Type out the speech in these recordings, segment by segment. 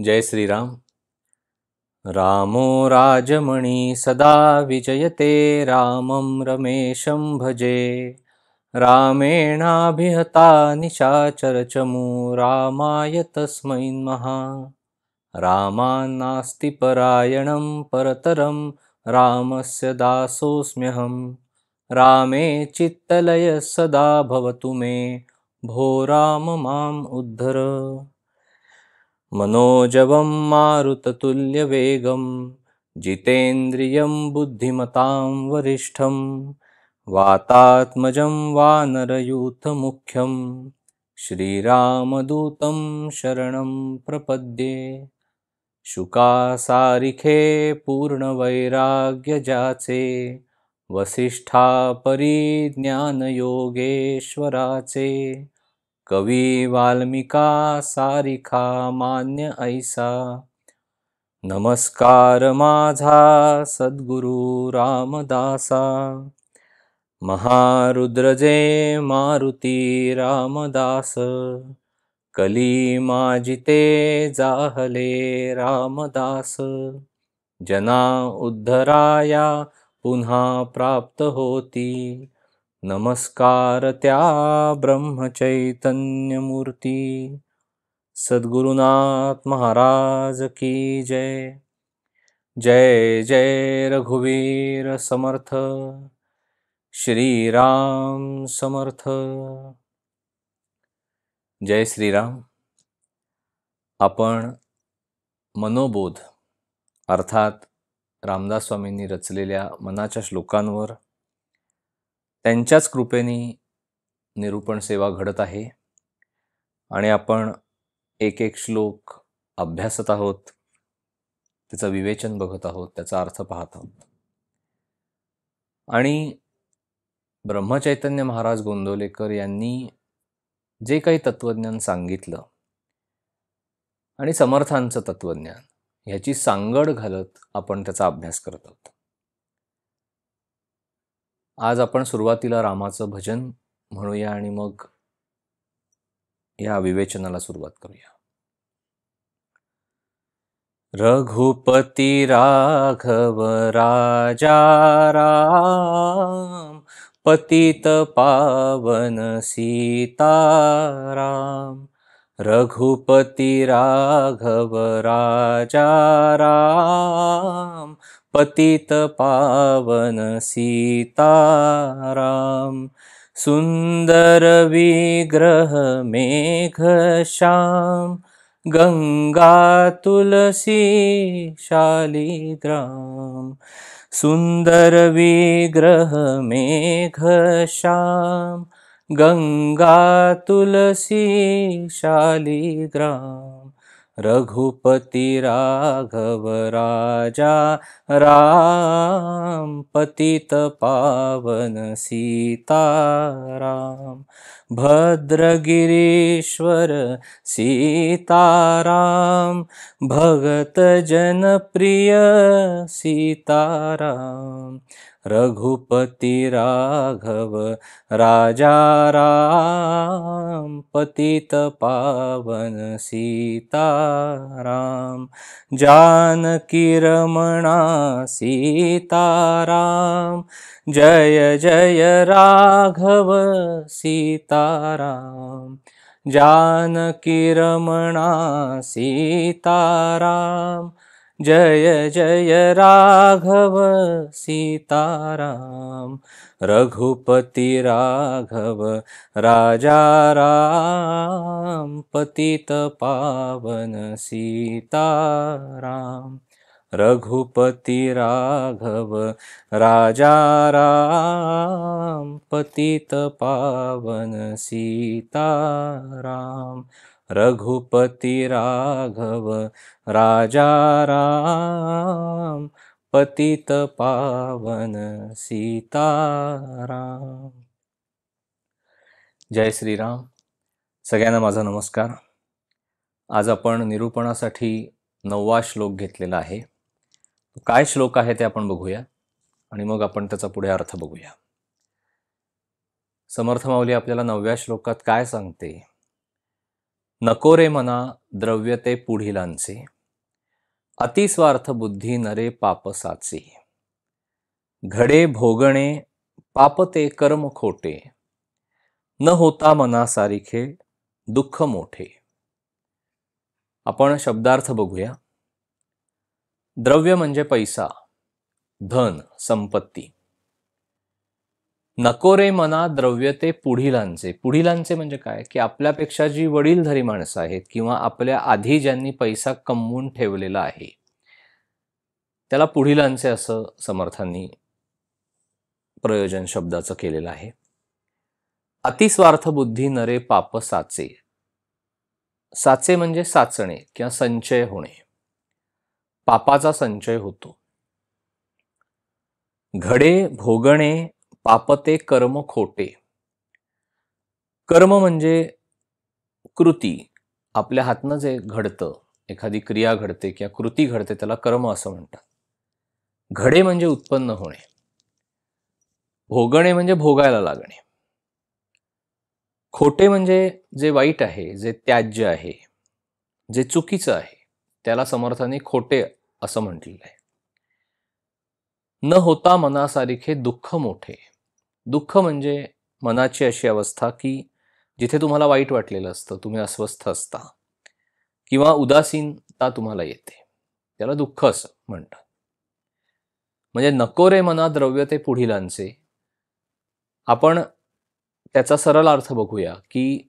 जय श्रीराम। रामो राजमणि सदा विजयते, रामं रमेशं भजे। रामेणाभिहता निशाचरचमू, रामाय तस्मै नमः। रामान्नास्ति परायणं परतरं, रामस्य दासोऽस्म्यहं। रामे चित्तलयः सदा भवतु मे, भो राम माम् उद्धर। मनोजवं मारुततुल्यवेगं, जितेन्द्रियं बुद्धिमतां वरिष्ठं। वातात्मजं वानरयूथमुख्यं, श्रीरामदूतं शरणं प्रपद्ये। शुकासारिखे पूर्णवैराग्यजाचे, वसिष्ठापरी ज्ञानयोगेश्वराचे। कवी वाल्मिका सारिखा मान्य ऐसा, नमस्कार माझा सद्गुरु रामदासा। महारुद्रजे मारुती रामदास, कली माजिते जाहले रामदास। जना उद्धराया पुन्हा प्राप्त होती, नमस्कार त्या ब्रह्मचैतन्यमूर्ती। सद्गुरुनाथ महाराज की जय। जय जय रघुवीर समर्थ, श्रीराम समर्थ। जय श्रीराम। आपण मनोबोध अर्थात रामदास स्वामींनी रचलेल्या मनाच्या श्लोकांवर त्यांच्याच कृपेने निरूपण सेवा घडत आहे आणि आपण एक एक श्लोक अभ्यासत आहोत, त्याचं विवेचन बघत आहोत, त्याचा अर्थ पाहत आहोत। आणि ब्रह्मचैतन्य महाराज गोंदवलेकर यांनी जे काही तत्वज्ञान सांगितलं आणि समर्थांचं तत्वज्ञान ह्याची सांगड घालत आपण त्याचा अभ्यास करत आहोत। आज आपण सुरुवातीला रामाचं भजन म्हणूया आणि मग या विवेचनाला सुरुवात करूया। रघुपती राघव राजा राम, पतित पावन सीताराम। रघुपती राघव राजा राम, पतित पावन सीताराम। सुंदर विग्रह मेघश्याम, गंगा तुलसी शालिग्राम। सुंदर विग्रह मेघश्याम, गंगा तुलसी शालिग्राम। रघुपति राघव राजा राम, पतित पावन सीताराम। भद्रगिरीश्वर सीताराम, भगत जन प्रिय सीताराम। रघुपति राघव राजा राम, पतित पावन सीताराम। जानकी रमणा सीताराम, जय जय राघव सीताराम। जानकी रमणा सीताराम, जय जय राघव सीताराम। रघुपति राघव राजा राम, पतित पावन सीताराम। रघुपति राघव राजा राम, पतित पावन सीताराम। रघुपति राघव राजा राम, पतित पावन सीताराम। जय श्रीराम। सगळ्यांना माझा नमस्कार। आज आपण निरूपणासाठी 9वा श्लोक घेतलेला आहे। काय श्लोक आहे ते आपण बघूया आणि मग आपण त्याचा पुढे अर्थ बघूया। समर्थ माऊली आपल्याला 9व्या श्लोकात काय सांगते? नको रे मना द्रव्य ते पुढिलांचे, अतिस्वार्थ बुद्धी नरे पाप साचे. घडे भोगणे पाप ते कर्म खोटे, न होता मना सारिखे दुःख मोठे. आपण शब्दार्थ बघूया. द्रव्य म्हणजे पैसा, धन, संपत्ती. नको रे मना द्रव्य ते पुढिलांचे. पुढिलांचे म्हणजे काय, की आपल्यापेक्षा जी वडीलधारी माणसं आहेत किंवा आपल्या आधी ज्यांनी पैसा कमवून ठेवलेला आहे त्याला पुढिलांचे असं समर्थांनी प्रयोजन शब्दाचं केलेलं आहे. अतिस्वार्थ बुद्धी नरे पाप साचे. साचे म्हणजे साचणे किंवा संचय होणे, पापाचा संचय होतो. घडे भोगणे पाप ते कर्म खोटे. कर्म म्हणजे कृती, आपल्या हातनं जे घडतं, एखादी क्रिया घडते किंवा कृती घडते त्याला कर्म असं म्हणतात. घडे म्हणजे उत्पन्न होणे, भोगणे म्हणजे भोगायला लागणे. खोटे म्हणजे जे वाईट आहे, जे त्याज्य आहे, जे चुकीचं आहे त्याला समर्थाने खोटे असं म्हटलेलं आहे. न होता मनासारिखे दुःख मोठे. दुःख म्हणजे मनाची अशी अवस्था की जिथे तुम्हाला वाईट वाटलेलं असतं, तुम्ही अस्वस्थ असता किंवा उदासीनता तुम्हाला येते, त्याला दुःख असं म्हणतात. म्हणजे नको रे मना द्रव्य ते पुढिलांचे. आपण त्याचा सरळ अर्थ बघूया की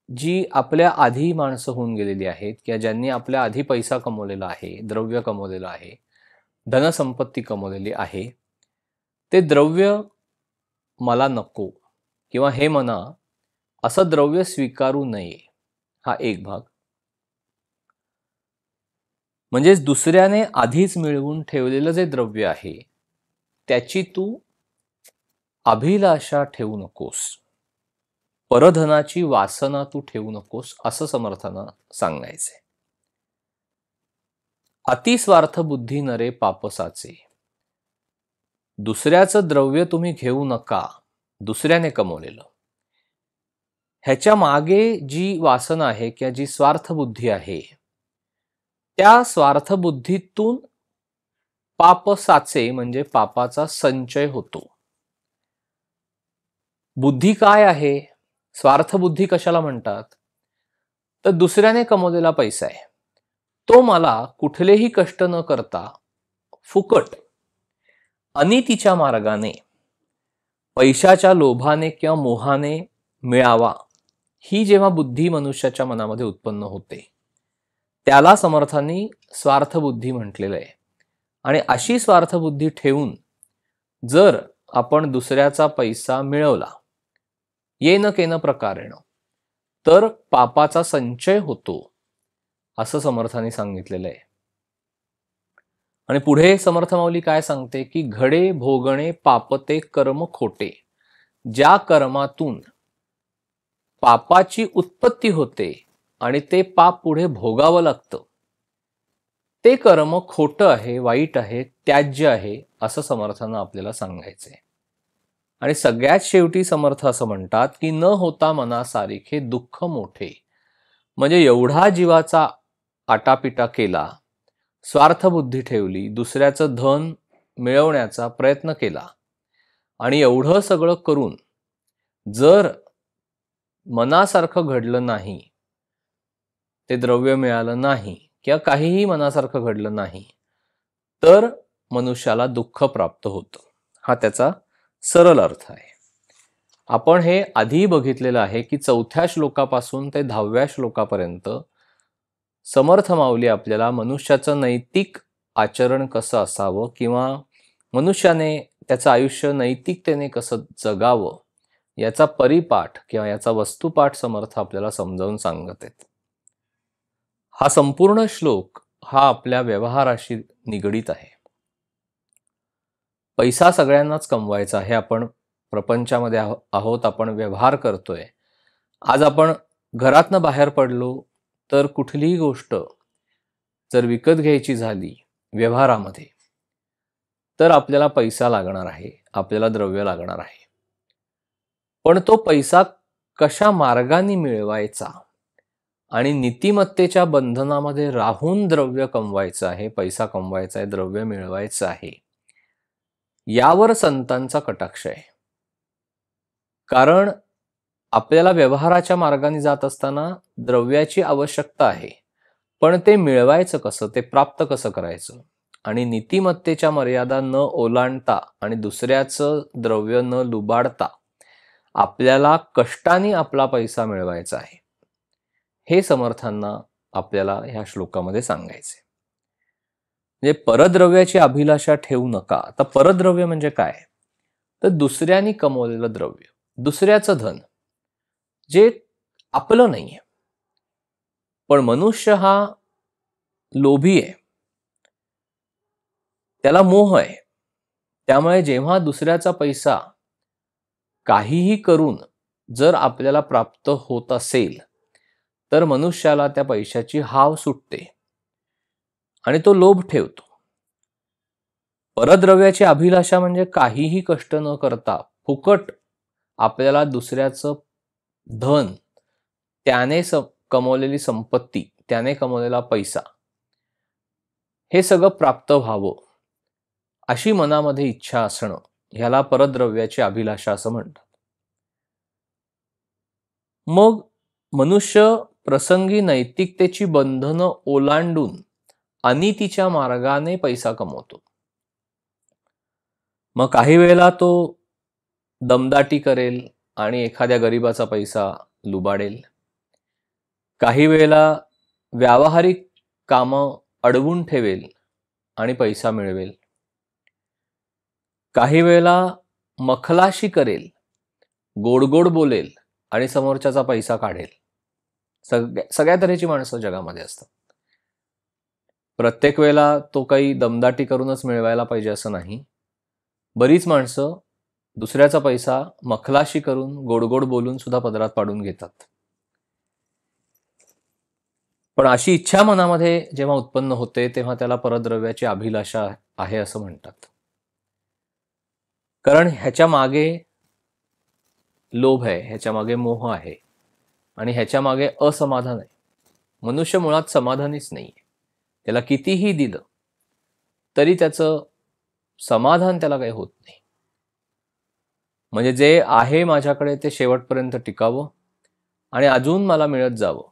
जी आपल्या आधी माणसं होऊन गेलेली आहेत किंवा ज्यांनी आपल्या आधी पैसा कमवलेला आहे, द्रव्य कमवलेलं आहे, धनसंपत्ती कमवलेली आहे, ते द्रव्य मला नको किंवा हे मना असं द्रव्य स्वीकारू नये, हा एक भाग. म्हणजेच दुसऱ्याने आधीच मिळवून ठेवलेलं जे द्रव्य आहे त्याची तू अभिलाषा ठेवू नकोस, परधनाची वासना तू ठेवू नकोस, असं समर्थांना सांगायचंय. अतिस्वार्थ बुद्धी नरे पापसाचे. दुसऱ्याचं द्रव्य तुम्ही घेऊ नका, दुसऱ्याने कमवलेलं. ह्याच्या मागे जी वासना आहे किंवा जी स्वार्थ बुद्धी आहे त्या स्वार्थ बुद्धीतून पाप साचे म्हणजे पापाचा संचय होतो. बुद्धी काय आहे, स्वार्थ बुद्धी कशाला म्हणतात, तर दुसऱ्याने कमवलेला पैसा आहे, तो मला कुठलेही कष्ट न करता फुकट अनितीच्या मार्गाने पैशाच्या लोभाने किंवा मोहाने मिळावा, ही जेव्हा बुद्धी मनुष्याच्या मनामध्ये उत्पन्न होते त्याला समर्थांनी स्वार्थ बुद्धी म्हटलेलं आहे. आणि अशी स्वार्थ बुद्धी ठेवून जर आपण दुसऱ्याचा पैसा मिळवला येन केन प्रकारेण तर पापाचा संचय होतो, असं समर्थांनी सांगितलेलं आहे. आणि पुढे समर्थ माऊली काय सांगते की घडे भोगणे पाप ते कर्म खोटे. ज्या कर्मातून पापाची उत्पत्ती होते आणि ते पाप पुढे भोगावं लागतं ते कर्म खोटं आहे, वाईट आहे, त्याज्य आहे, असं समर्थांना आपल्याला सांगायचंय. आणि सगळ्यात शेवटी समर्थ असं म्हणतात की न होता मनासारिखे दुःख मोठे. म्हणजे एवढा जीवाचा आटापिटा केला, स्वार्थबुद्धी ठेवली, दुसऱ्याचं धन मिळवण्याचा प्रयत्न केला आणि एवढं सगळं करून जर मनासारखं घडलं नाही, ते द्रव्य मिळालं नाही किंवा काहीही मनासारखं घडलं नाही तर मनुष्याला दुःख प्राप्त होतं. हा त्याचा सरळ अर्थ आहे. आपण हे आधी बघितलेलं आहे की 4थ्या श्लोकापासून ते 10व्या श्लोकापर्यंत समर्थ माऊली आपल्याला मनुष्याचं नैतिक आचरण कसं असावं किंवा मनुष्याने त्याचं आयुष्य नैतिकतेने कसं जगावं याचा परिपाठ किंवा याचा वस्तुपाठ समर्थ आपल्याला समजावून सांगत आहेत. हा संपूर्ण श्लोक हा आपल्या व्यवहाराशी निगडीत आहे. पैसा सगळ्यांनाच कमवायचा आहे, आपण प्रपंचामध्ये आहोत, आपण व्यवहार करतोय. आज आपण घरातनं बाहेर पडलो तर कुठलीही गोष्ट जर विकत घ्यायची झाली व्यवहारामध्ये तर आपल्याला पैसा लागणार आहे, आपल्याला द्रव्य लागणार आहे. पण तो पैसा कशा मार्गाने मिळवायचा आणि नीतिमत्तेच्या बंधनामध्ये राहून द्रव्य कमवायचं आहे, पैसा कमवायचा आहे, द्रव्य मिळवायचं आहे, यावर संतांचा कटाक्ष आहे. कारण आपल्याला व्यवहाराच्या मार्गाने जात असताना द्रव्याची आवश्यकता आहे, पण ते मिळवायचं कसं, ते प्राप्त कसं करायचं, आणि नीतिमत्तेच्या मर्यादा न ओलांडता आणि दुसऱ्याचं द्रव्य न लुबाडता आपल्याला कष्टाने आपला पैसा मिळवायचा आहे, हे समर्थांना आपल्याला ह्या श्लोकामध्ये सांगायचे. म्हणजे परद्रव्याची अभिलाषा ठेवू नका. आता परद्रव्य म्हणजे काय? तर दुसऱ्यानी कमवलेलं द्रव्य, दुसऱ्याचं धन, जे आपलं नाहीये. पण मनुष्य हा लोभी आहे, त्याला मोह आहे. त्यामुळे जेव्हा दुसऱ्याचा पैसा काहीही करून जर आपल्याला प्राप्त होत असेल, तर मनुष्याला त्या पैशाची हाव सुटते आणि तो लोभ ठेवतो. परद्रव्याची अभिलाषा म्हणजे काहीही कष्ट न करता फुकट आपल्याला दुसऱ्याचं धन, त्याने कमवलेली संपत्ती, त्याने कमवलेला पैसा, हे सगळं प्राप्त व्हावं अशी मनामध्ये इच्छा असणं, ह्याला परद्रव्याची अभिलाषा असं म्हणतात. मग मनुष्य प्रसंगी नैतिकतेची बंधनं ओलांडून अनितीच्या मार्गाने पैसा कमवतो. मग काही वेळेला तो दमदाटी करेल आणि एखाद्या गरीबाचा पैसा लुबाडेल. काही वेळेला व्यावहारिक कामं अडवून ठेवेल आणि पैसा मिळवेल. काही वेळेला मखलाशी करेल, गोड गोड बोलेल आणि समोरच्याचा पैसा काढेल. सगळ्या तऱ्हेची माणसं जगामध्ये असतात. प्रत्येक वेळेला तो काही दमदाटी करूनच मिळवायला पाहिजे असं नाही. बरीच माणसं दुसऱ्याचा पैसा मखलाशी करून, गोड गोड बोलून सुद्धा पदरात पाडून घेतात. पण अशी इच्छा मनामध्ये जेव्हा उत्पन्न होते, तेव्हा त्याला परद्रव्याची अभिलाषा आहे असं म्हणतात. कारण ह्याच्या मागे लोभ आहे, ह्याच्या मागे मोह आहे आणि ह्याच्या मागे असमाधान आहे. मनुष्य मुळात समाधानीच नाहीये. त्याला कितीही दिलं तरी त्याचं समाधान त्याला काही होत नाही. म्हणजे जे आहे माझ्याकडे ते शेवटपर्यंत टिकावं आणि अजून मला मिळत जावं,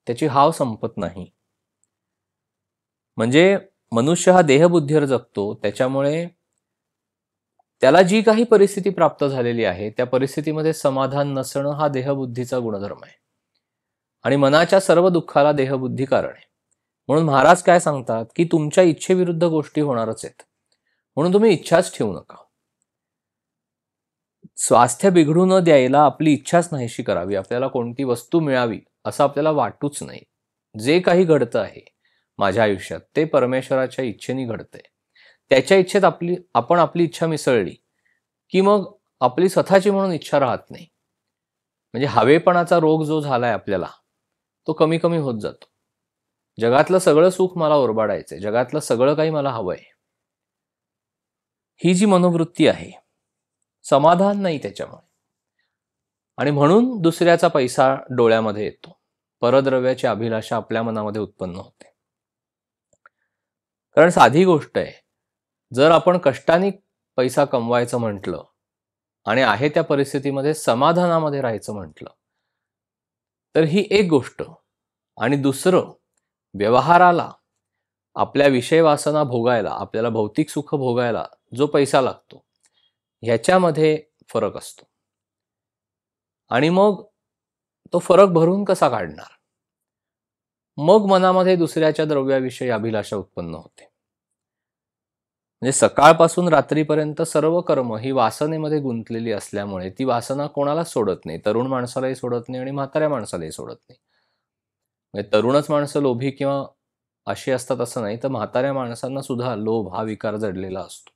त्याची हाव संपत नाही. म्हणजे मनुष्य हा देहबुद्धीवर जगतो, त्याच्यामुळे त्याला जी काही परिस्थिती प्राप्त झालेली आहे त्या परिस्थितीमध्ये समाधान नसणं हा देहबुद्धीचा गुणधर्म आहे आणि मनाच्या सर्व दुःखाला देहबुद्धी कारण आहे. म्हणून महाराज काय सांगतात की तुमच्या इच्छेविरुद्ध गोष्टी होणारच आहेत, म्हणून तुम्ही इच्छाच ठेवू नका. स्वास्थ्य बिघडू न द्यायला आपली इच्छाच नाहीशी करावी. आपल्याला कोणती वस्तू मिळावी असं आपल्याला वाटूच नाही. जे काही घडतं आहे माझ्या आयुष्यात ते परमेश्वराच्या इच्छेने घडतंय. त्याच्या इच्छेत आपण आपली इच्छा मिसळली की मग आपली स्वतःची म्हणून इच्छा राहत नाही. म्हणजे हवेपणाचा रोग जो झालाय आपल्याला, तो कमी कमी होत जातो. जगातलं सगळं सुख मला ओरबाडायचंय, जगातलं सगळं काही मला हवंय, ही जी मनोवृत्ती आहे, समाधान नाही त्याच्यामुळे, आणि म्हणून दुसऱ्याचा पैसा डोळ्यामध्ये येतो. परद्रव्याची अभिलाषा आपल्या मनामध्ये उत्पन्न होते. कारण साधी गोष्ट आहे, जर आपण कष्टाने पैसा कमवायचं म्हटलं आणि आहे त्या परिस्थितीमध्ये समाधानामध्ये राहायचं म्हटलं, तर ही एक गोष्ट. आणि दुसरं, व्यवहाराला, आपल्या विषय वासना भोगायला, आपल्याला भौतिक सुख भोगायला जो पैसा लागतो, ह्याच्यामध्ये फरक असतो. आणि मग तो फरक भरून कसा काढणार? मग मनामध्ये दुसऱ्याच्या द्रव्याविषयी अभिलाषा उत्पन्न होते. म्हणजे सकाळपासून रात्रीपर्यंत सर्व कर्म ही वासनेमध्ये गुंतलेली असल्यामुळे ती वासना कोणालाच सोडत नाही. तरुण माणसालाही सोडत नाही आणि म्हाताऱ्या माणसालाही सोडत नाही. म्हणजे तरुणच माणसं लोभी किंवा अशी असतात असं नाही, तर म्हाताऱ्या माणसांना सुद्धा लोभ हा विकार जडलेला असतो.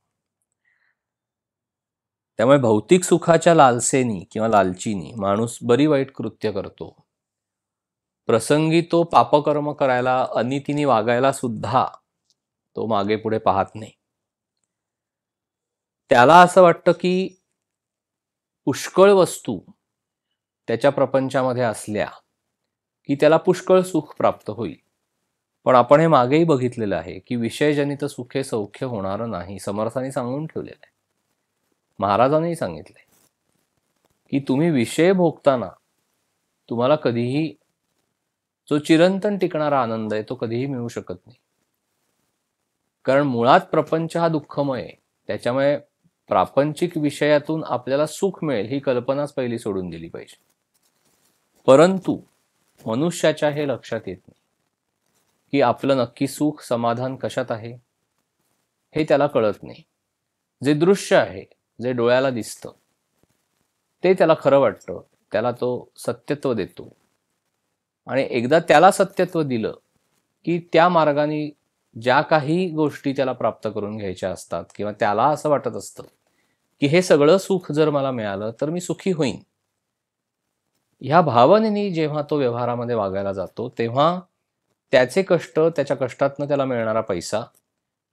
त्यामुळे भौतिक सुखाच्या लालसेनी किंवा लालचीनी माणूस बरी वाईट कृत्य करतो. प्रसंगी तो पापकर्म करायला, अनितीने वागायला सुद्धा तो मागे पुढे पाहत नाही. त्याला असं वाटतं की पुष्कळ वस्तू त्याच्या प्रपंचामध्ये असल्या की त्याला पुष्कळ सुख प्राप्त होईल. पण आपण हे मागेही बघितलेलं आहे की विषयजनित सुखे सौख्य होणारं नाही. समर्थांनी सांगून ठेवलेलं आहे, महाराजांनीही सांगितलंय की तुम्ही विषय भोगताना तुम्हाला कधीही जो चिरंतन टिकणारा आनंद आहे तो कधीही मिळू शकत नाही. कारण मुळात प्रपंच हा दुःखमय आहे. त्याच्यामुळे प्रापंचिक विषयातून आपल्याला सुख मिळेल ही कल्पनाच पहिली सोडून दिली पाहिजे. परंतु मनुष्याच्या हे लक्षात येत नाही की आपलं नक्की सुख समाधान कशात आहे, हे त्याला कळत नाही. जे दृश्य आहे, जे डोळ्याला दिसतं, ते त्याला खरं वाटतं, त्याला तो सत्यत्व देतो. आणि एकदा त्याला सत्यत्व दिलं की त्या मार्गाने ज्या काही गोष्टी त्याला प्राप्त करून घ्यायच्या असतात किंवा त्याला असं वाटत असतं की हे सगळं सुख जर मला मिळालं तर मी सुखी होईन, ह्या भावनेने जेव्हा तो व्यवहारामध्ये वागायला जातो तेव्हा त्याचे कष्ट, त्याच्या कष्टातनं त्याला मिळणारा पैसा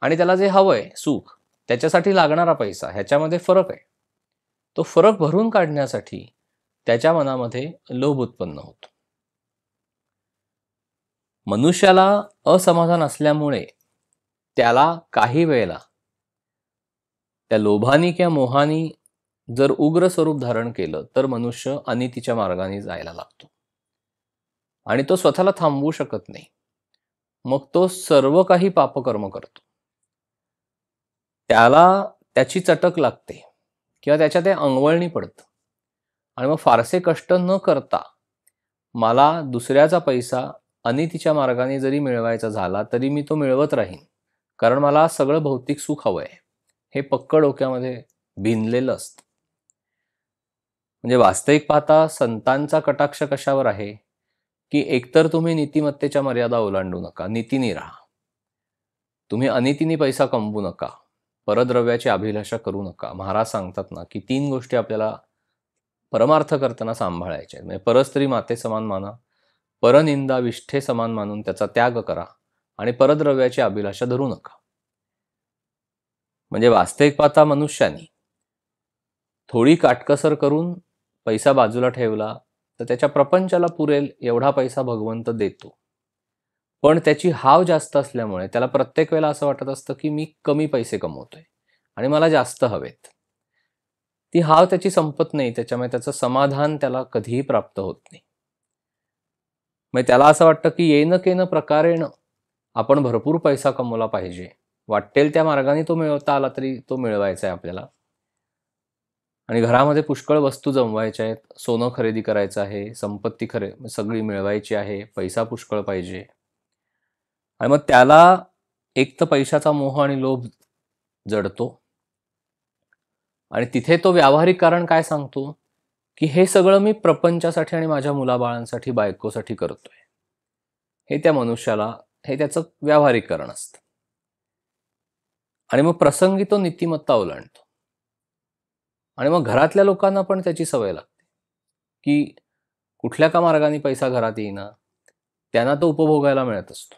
आणि त्याला जे हवंय सुख, त्याच्यासाठी लागणारा पैसा, ह्याच्यामध्ये फरक आहे. तो फरक भरून काढण्यासाठी त्याच्या मनामध्ये लोभ उत्पन्न होतो. मनुष्याला असमाधान असल्यामुळे त्याला काही वेळेला त्या लोभानी किंवा मोहानी जर उग्र स्वरूप धारण केलं तर मनुष्य अनितीच्या मार्गाने जायला लागतो आणि तो स्वतःला थांबवू शकत नाही. मग तो सर्व काही पापकर्म करतो. त्याला त्याची चटक लागते किंवा त्याच्या ते अंगवळणी पडतं आणि मग फारसे कष्ट न करता मला दुसऱ्याचा पैसा अनितीच्या मार्गाने जरी मिळवायचा झाला तरी मी तो मिळवत राहीन, कारण मला सगळं भौतिक सुख हवंय, हे पक्क डोक्यामध्ये भिनलेलं असतं. म्हणजे वास्तविक पाहता संतांचा कटाक्ष कशावर आहे की एकतर तुम्ही नीतिमत्तेच्या मर्यादा ओलांडू नका, नीतीने राहा. तुम्ही अनितीने पैसा कमवू नका, परद्रव्याची अभिलाषा करू नका. महाराज सांगतात ना की 3 गोष्टी आपल्याला परमार्थ करताना सांभाळायच्या आहेत. म्हणजे परस्त्री माते समान माना, परनिंदा विष्ठे समान मानून त्याचा त्याग करा आणि परद्रव्याची अभिलाषा धरू नका. म्हणजे वास्तविक पाहता मनुष्याने थोडी काटकसर करून पैसा बाजूला ठेवला तर त्याच्या प्रपंचाला पुरेल एवढा पैसा भगवंत देतो. पण त्याची हाव जास्त असल्यामुळे त्याला प्रत्येक वेळेला असं वाटत असतं की मी कमी पैसे कमवतोय आणि मला जास्त हवेत. ती हाव त्याची संपत नाही, त्याच्यामुळे त्याचं समाधान त्याला कधीही प्राप्त होत नाही. मग त्याला असं वाटतं की येणं केनं प्रकारेण आपण भरपूर पैसा कमवला पाहिजे, वाटेल त्या मार्गाने तो मिळवता आला तरी तो मिळवायचा आहे आपल्याला. आणि घरामध्ये पुष्कळ वस्तू जमवायच्या आहेत, सोनं खरेदी करायचं आहे, संपत्ती सगळी मिळवायची आहे, पैसा पुष्कळ पाहिजे. आणि मग त्याला एक तर पैशाचा मोह आणि लोभ जडतो आणि तिथे तो व्यावहारिक कारण काय सांगतो की हे सगळं मी प्रपंचासाठी आणि माझ्या मुलाबाळांसाठी, बायकोसाठी करतोय. हे त्या मनुष्याला, हे त्याचं व्यावहारिक कारण असतं. आणि मग प्रसंगी तो नीतिमत्ता ओलांडतो आणि मग घरातल्या लोकांना पण त्याची सवय लागते की कुठल्या का मार्गाने पैसा घरात येईना, त्यांना तो उपभोगायला मिळत असतो.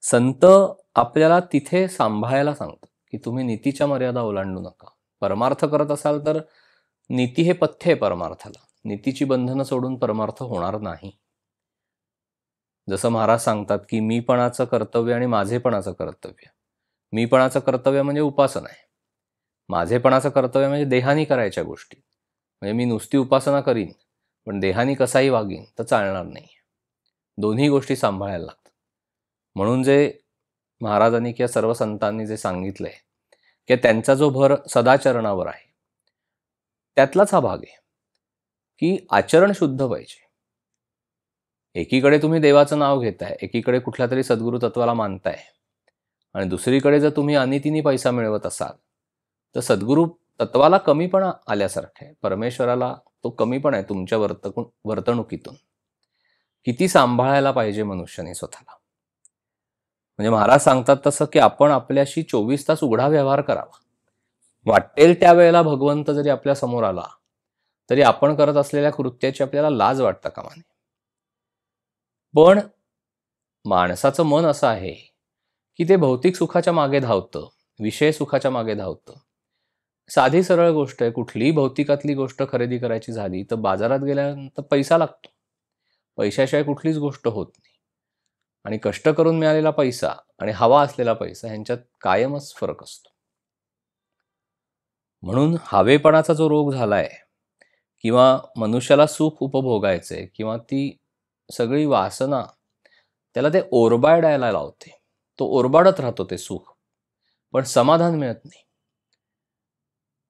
संत आपल्याला तिथे सांभाळायला सांगतात की तुम्ही नीतीच्या मर्यादा ओलांडू नका. परमार्थ करत असाल तर नीती हे पथ्य आहे परमार्थाला. नीतीची बंधनं सोडून परमार्थ होणार नाही. जसं महाराज सांगतात की मीपणाचं कर्तव्य आणि माझेपणाचं कर्तव्य. मीपणाचं कर्तव्य म्हणजे उपासना आहे, माझेपणाचं कर्तव्य म्हणजे देहानी करायच्या गोष्टी. म्हणजे मी नुसती उपासना करीन पण देहानी कसाही वागीन तर चालणार नाही. दोन्ही गोष्टी सांभाळायला लागतात. म्हणून जे महाराजांनी किंवा सर्व संतांनी जे सांगितलंय की त्यांचा जो भर सदाचरणावर आहे, त्यातलाच हा भाग आहे की आचरण शुद्ध पाहिजे. एकीकडे तुम्ही देवाचं नाव घेताय, एकीकडे कुठल्या तरी सद्गुरु तत्वाला मानताय आणि दुसरीकडे जर तुम्ही अनितीने पैसा मिळवत असाल तर सद्गुरु तत्वाला कमीपणा आल्यासारखं आहे. परमेश्वराला तो कमीपणा आहे तुमच्या वर्तणुकीतून. किती सांभाळायला पाहिजे मनुष्याने स्वतःला. म्हणजे महाराज सांगतात तसं की आपण आपल्याशी 24 तास उघडा व्यवहार करावा. वाटेल त्यावेळेला भगवंत जरी आपल्या समोर आला तरी आपण करत असलेल्या कृत्याची आपल्याला लाज वाटता कामा नये. पण माणसाचं मन असं आहे की ते भौतिक सुखाच्या मागे धावतं, विषय सुखाच्या मागे धावतं साधी सरळ गोष्ट आहे. कुठलीही भौतिकातली गोष्ट खरेदी करायची झाली तर बाजारात गेल्यानंतर पैसा लागतो. पैशाशिवाय कुठलीच गोष्ट होत नाही. आणि कष्ट करून मिळालेला पैसा आणि हवा असलेला पैसा ह्यांच्यात कायमच फरक असतो. म्हणून हवेपणाचा जो रोग झालाय किंवा मनुष्याला सुख उपभोगायचंय किंवा ती सगळी वासना त्याला ते ओरबाडायला लावते. तो ओरबाडत राहतो ते सुख, पण समाधान मिळत नाही.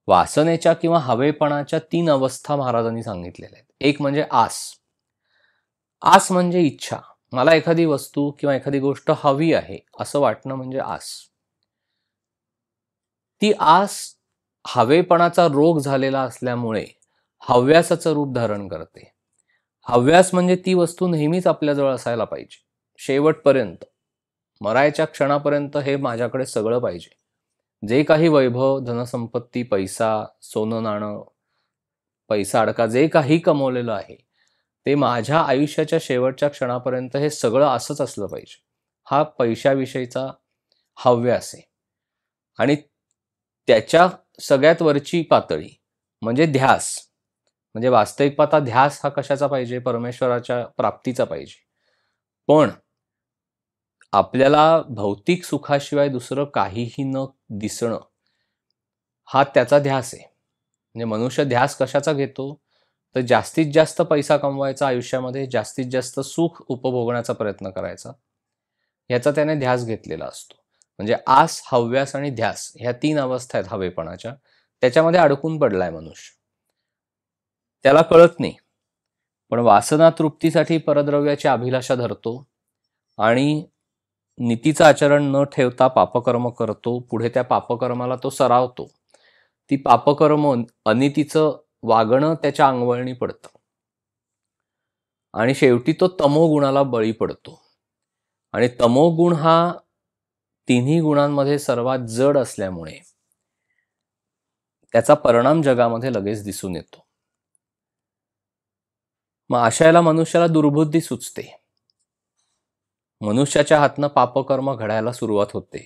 वासनेच्या किंवा हवेपणाच्या 3 अवस्था महाराजांनी सांगितलेल्या आहेत. एक म्हणजे आस. आस म्हणजे इच्छा. मला एखादी वस्तू किंवा एखादी गोष्ट हवी आहे असं वाटणं म्हणजे आस. ती आस हवेपणाचा रोग झालेला असल्यामुळे हव्यासाचं रूप धारण करते. हव्यास म्हणजे ती वस्तू नेहमीच आपल्याजवळ असायला पाहिजे, शेवटपर्यंत. मरायच्या क्षणापर्यंत हे माझ्याकडे सगळं पाहिजे. जे काही वैभव, धनसंपत्ती, पैसा, सोनं नाणं, पैसा अडका जे काही कमवलेलं आहे ते माझ्या आयुष्याच्या शेवटच्या क्षणापर्यंत हे सगळं असंच असलं पाहिजे. हा पैशाविषयीचा हव्यास आहे. आणि त्याच्या सगळ्यात वरची पातळी म्हणजे ध्यास. म्हणजे वास्तविक पाहता ध्यास हा कशाचा पाहिजे? परमेश्वराच्या प्राप्तीचा पाहिजे. पण आपल्याला भौतिक सुखाशिवाय दुसरं काहीही न दिसणं हा त्याचा ध्यास आहे. म्हणजे मनुष्य ध्यास कशाचा घेतो? तर जास्तीत जास्त पैसा कमवायचा, आयुष्यामध्ये जास्तीत जास्त सुख उपभोगण्याचा प्रयत्न करायचा, याचा त्याने ध्यास घेतलेला असतो. म्हणजे आस, हव्यास आणि ध्यास ह्या 3 अवस्था आहेत हवेपणाच्या. त्याच्यामध्ये अडकून पडलाय मनुष्य. त्याला कळत नाही. पण वासना तृप्तीसाठी परद्रव्याची अभिलाषा धरतो आणि नीतीचं आचरण न ठेवता पापकर्म करतो. पुढे त्या पापकर्माला तो सरावतो. ती पापकर्म, अनितीचं वागणं त्याच्या अंगवळणी पडतं आणि शेवटी तो तमोगुणाला बळी पडतो. आणि तमोगुण हा तिन्ही गुणांमध्ये सर्वात जड असल्यामुळे त्याचा परिणाम जगामध्ये लगेच दिसून येतो. मग अशाला मनुष्याला दुर्बुद्धी सुचते. मनुष्याच्या हातनं पापकर्म घडायला सुरुवात होते.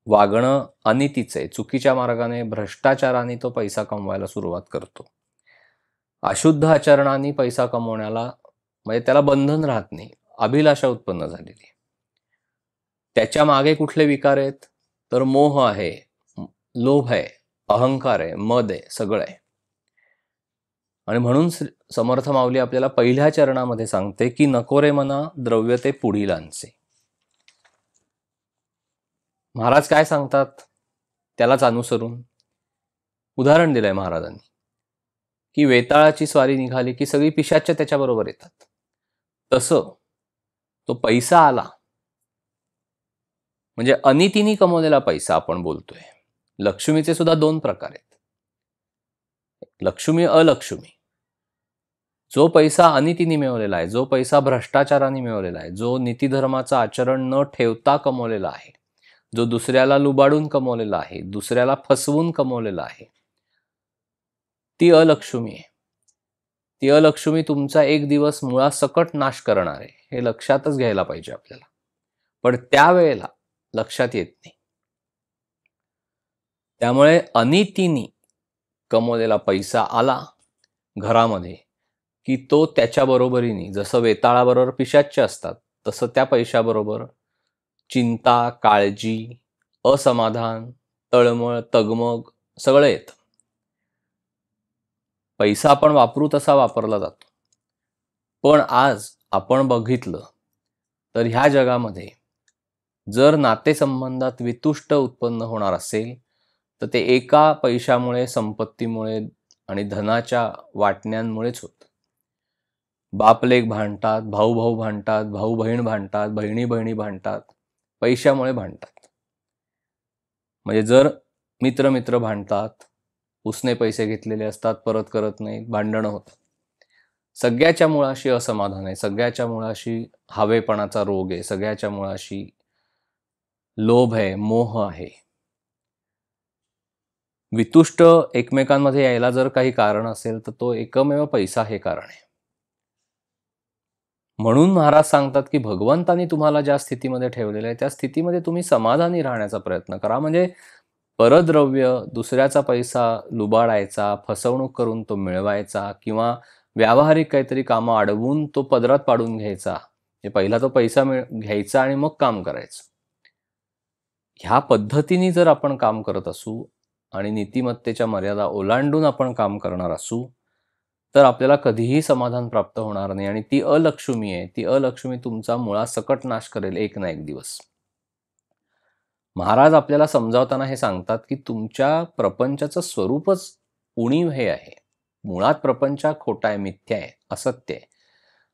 वागणं अनितीचं आहे, चुकीच्या मार्गाने, भ्रष्टाचाराने तो पैसा कमवायला सुरुवात करतो. अशुद्ध आचरणाने पैसा कमवण्याला म्हणजे त्याला बंधन राहत नाही, अभिलाषा उत्पन्न झालेली. त्याच्या मागे कुठले विकार आहेत? तर मोह आहे, लोभ आहे, अहंकार आहे, मद आहे, सगळं आहे. आणि म्हणून समर्थ माऊली आपल्याला पहिल्या चरणामध्ये सांगते की नको रे मना द्रव्य ते पुढीलांचे. महाराज काय सांगतात त्यालाच अनुसरून उदाहरण दिलंय महाराजांनी की वेताळाची स्वारी निघाली की सगळी पिशाच्य त्याच्याबरोबर येतात. तसं तो पैसा आला म्हणजे अनितीने कमवलेला पैसा आपण बोलतोय. लक्ष्मीचे सुद्धा 2 प्रकार आहेत, लक्ष्मी, अलक्ष्मी. जो पैसा अनितीने मिळवलेला आहे, जो पैसा भ्रष्टाचाराने मिळवलेला आहे, जो नीतिधर्माचं आचरण न ठेवता कमवलेला आहे, जो दुसऱ्याला लुबाडून कमवलेला आहे, दुसऱ्याला फसवून कमवलेला आहे, ती अलक्ष्मी आहे. ती अलक्ष्मी तुमचा एक दिवस मुळासकट नाश करणार आहे, हे लक्षातच घ्यायला पाहिजे आपल्याला. पण त्यावेळेला लक्षात येत नाही. त्यामुळे अनितीने कमवलेला पैसा आला घरामध्ये की तो त्याच्या बरोबरीने, जसं वेताळाबरोबर पिशाच्य असतात तसं त्या पैशाबरोबर चिंता, काळजी, असमाधान, तळमळ, तगमग सगळं येतं. पैसा आपण वापरू तसा वापरला जातो. पण आज आपण बघितलं तर ह्या जगामध्ये जर नातेसंबंधात वितुष्ट उत्पन्न होणार असेल तर ते एका पैशामुळे, संपत्तीमुळे आणि धनाच्या वाटण्यांमुळेच होतं. बाप लेक भांडतात, भाऊ भाऊ भांडतात, भाऊ बहीण भांडतात, बहिणी बहिणी भांडतात, पैशामुळे भांडतात. म्हणजे जर मित्र मित्र भांडतात, उसने पैसे घेतलेले असतात, परत करत नाहीत, भांडणं होतात. सगळ्याच्या मुळाशी असमाधान आहे, सगळ्याच्या मुळाशी हवेपणाचा रोग आहे, सगळ्याच्या मुळाशी लोभ आहे, मोह आहे. वितुष्ट एकमेकांमध्ये यायला जर काही कारण असेल तर तो एकमेव पैसा हे कारण आहे. म्हणून महाराज सांगतात की भगवंतानी तुम्हाला ज्या स्थितीमध्ये ठेवलेलं आहे त्या स्थितीमध्ये तुम्ही समाधानी राहण्याचा प्रयत्न करा. म्हणजे परद्रव्य, दुसऱ्याचा पैसा लुबाडायचा, फसवणूक करून तो मिळवायचा किंवा व्यावहारिक काहीतरी कामं अडवून तो पदरात पाडून घ्यायचा. हे पहिला तो पैसा घ्यायचा आणि मग काम करायचं. ह्या पद्धतीने जर आपण काम करत असू आणि नीतिमत्तेच्या मर्यादा ओलांडून आपण काम करणार असू, तर आपल्याला कधीही समाधान प्राप्त होणार नाही आणि ती अलक्ष्मी आहे. ती अलक्ष्मी तुमचा मुळासकट नाश करेल एक ना एक दिवस. महाराज आपल्याला समजावताना हे सांगतात की तुमच्या प्रपंचाचं स्वरूपच उणीव हे आहे. मुळात प्रपंच खोटा आहे, मिथ्या आहे, असत्य आहे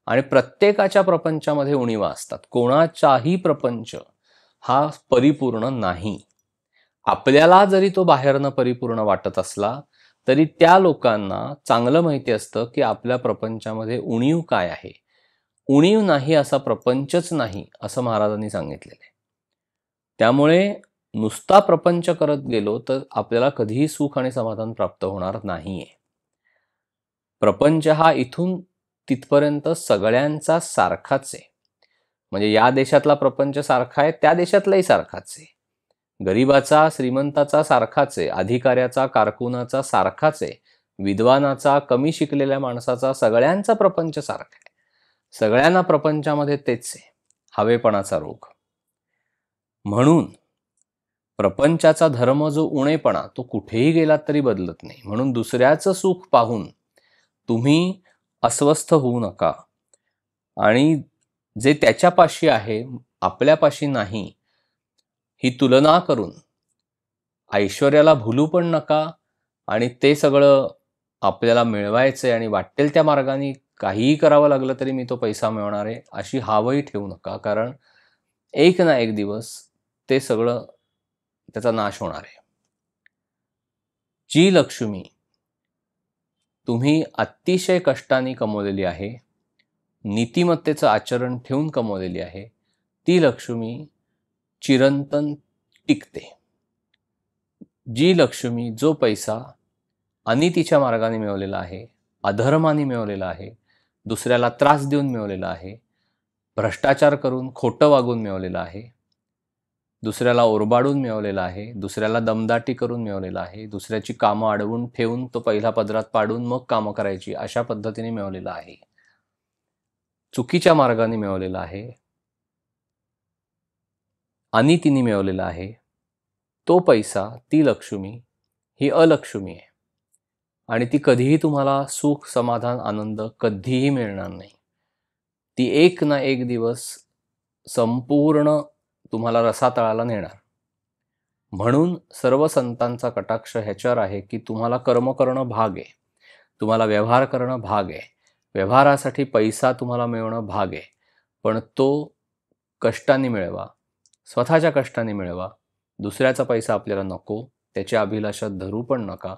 आणि प्रत्येकाच्या प्रपंचामध्ये उणीवा असतात. कोणाचाही प्रपंच हा परिपूर्ण नाही. आपल्याला जरी तो बाहेरनं परिपूर्ण वाटत असला तरी त्या लोकांना चांगलं माहिती असतं की आपल्या प्रपंचामध्ये उणीव काय आहे. उणीव नाही असा प्रपंचच नाही असं महाराजांनी सांगितलेलं आहे. त्यामुळे नुसता प्रपंच करत गेलो तर आपल्याला कधीही सुख आणि समाधान प्राप्त होणार नाहीये. प्रपंच हा इथून तिथपर्यंत सगळ्यांचा सारखाच आहे. म्हणजे या देशातला प्रपंच सारखा आहे, त्या देशातलाही सारखाच आहे. गरीबाचा श्रीमंताचा सारखाच आहे, अधिकाऱ्याचा कारकुनाचा सारखाच आहे, विद्वानाचा कमी शिकलेल्या माणसाचा, सगळ्यांचा प्रपंच सारखा आहे. सगळ्यांना प्रपंचामध्ये तेच आहे, हवेपणाचा रोग. म्हणून प्रपंचाचा धर्म जो उणेपणा तो कुठेही गेलात तरी बदलत नाही. म्हणून दुसऱ्याचं सुख पाहून तुम्ही अस्वस्थ होऊ नका आणि जे त्याच्यापाशी आहे आपल्यापाशी नाही ही तुलना करून ऐश्वर्याला भुलू पण नका आणि ते सगळं आपल्याला मिळवायचंय आणि वाटेल त्या मार्गाने काहीही करावं लागलं तरी मी तो पैसा मिळवणार आहे अशी हावही ठेवू नका. कारण एक ना एक दिवस ते सगळं त्याचा नाश होणार आहे. जी लक्ष्मी तुम्ही अतिशय कष्टाने कमवलेली आहे, नीतिमत्तेचं आचरण ठेवून कमवलेली आहे, ती लक्ष्मी चिरंतन टिकते. जी लक्ष्मी, जो पैसा अनितीच्या मार्गाने मिळवलेला आहे, अधर्माने मिळवलेला आहे, दुसऱ्याला त्रास देऊन मिळवलेला आहे, भ्रष्टाचार करून खोटं वागून मिळवलेला आहे, दुसऱ्याला ओरबाडून मिळवलेला आहे, दुसऱ्याला दमदाटी करून मिळवलेला आहे, दुसऱ्याची कामं अडवून ठेवून तो पहिला पदरात पाडून मग कामं करायची अशा पद्धतीने मिळवलेला आहे, चुकीच्या मार्गाने मिळवलेला आहे, अनितीने मिळवलेला आहे, तो पैसा, ती लक्ष्मी ही अलक्ष्मी आहे आणि ती कधीही तुम्हाला सुख, समाधान, आनंद कधीही मिळणार नाही. ती एक ना एक दिवस संपूर्ण तुम्हाला रसातळाला नेणार. म्हणून सर्व संतांचा कटाक्ष ह्याच्यावर आहे की तुम्हाला कर्म करणं भाग आहे, तुम्हाला व्यवहार करणं भाग आहे, व्यवहारासाठी पैसा तुम्हाला मिळवणं भाग आहे, पण तो कष्टाने मिळवा, स्वतःच्या कष्टाने मिळवा. दुसऱ्याचा पैसा आपल्याला नको, त्याची अभिलाषा धरू पण नका.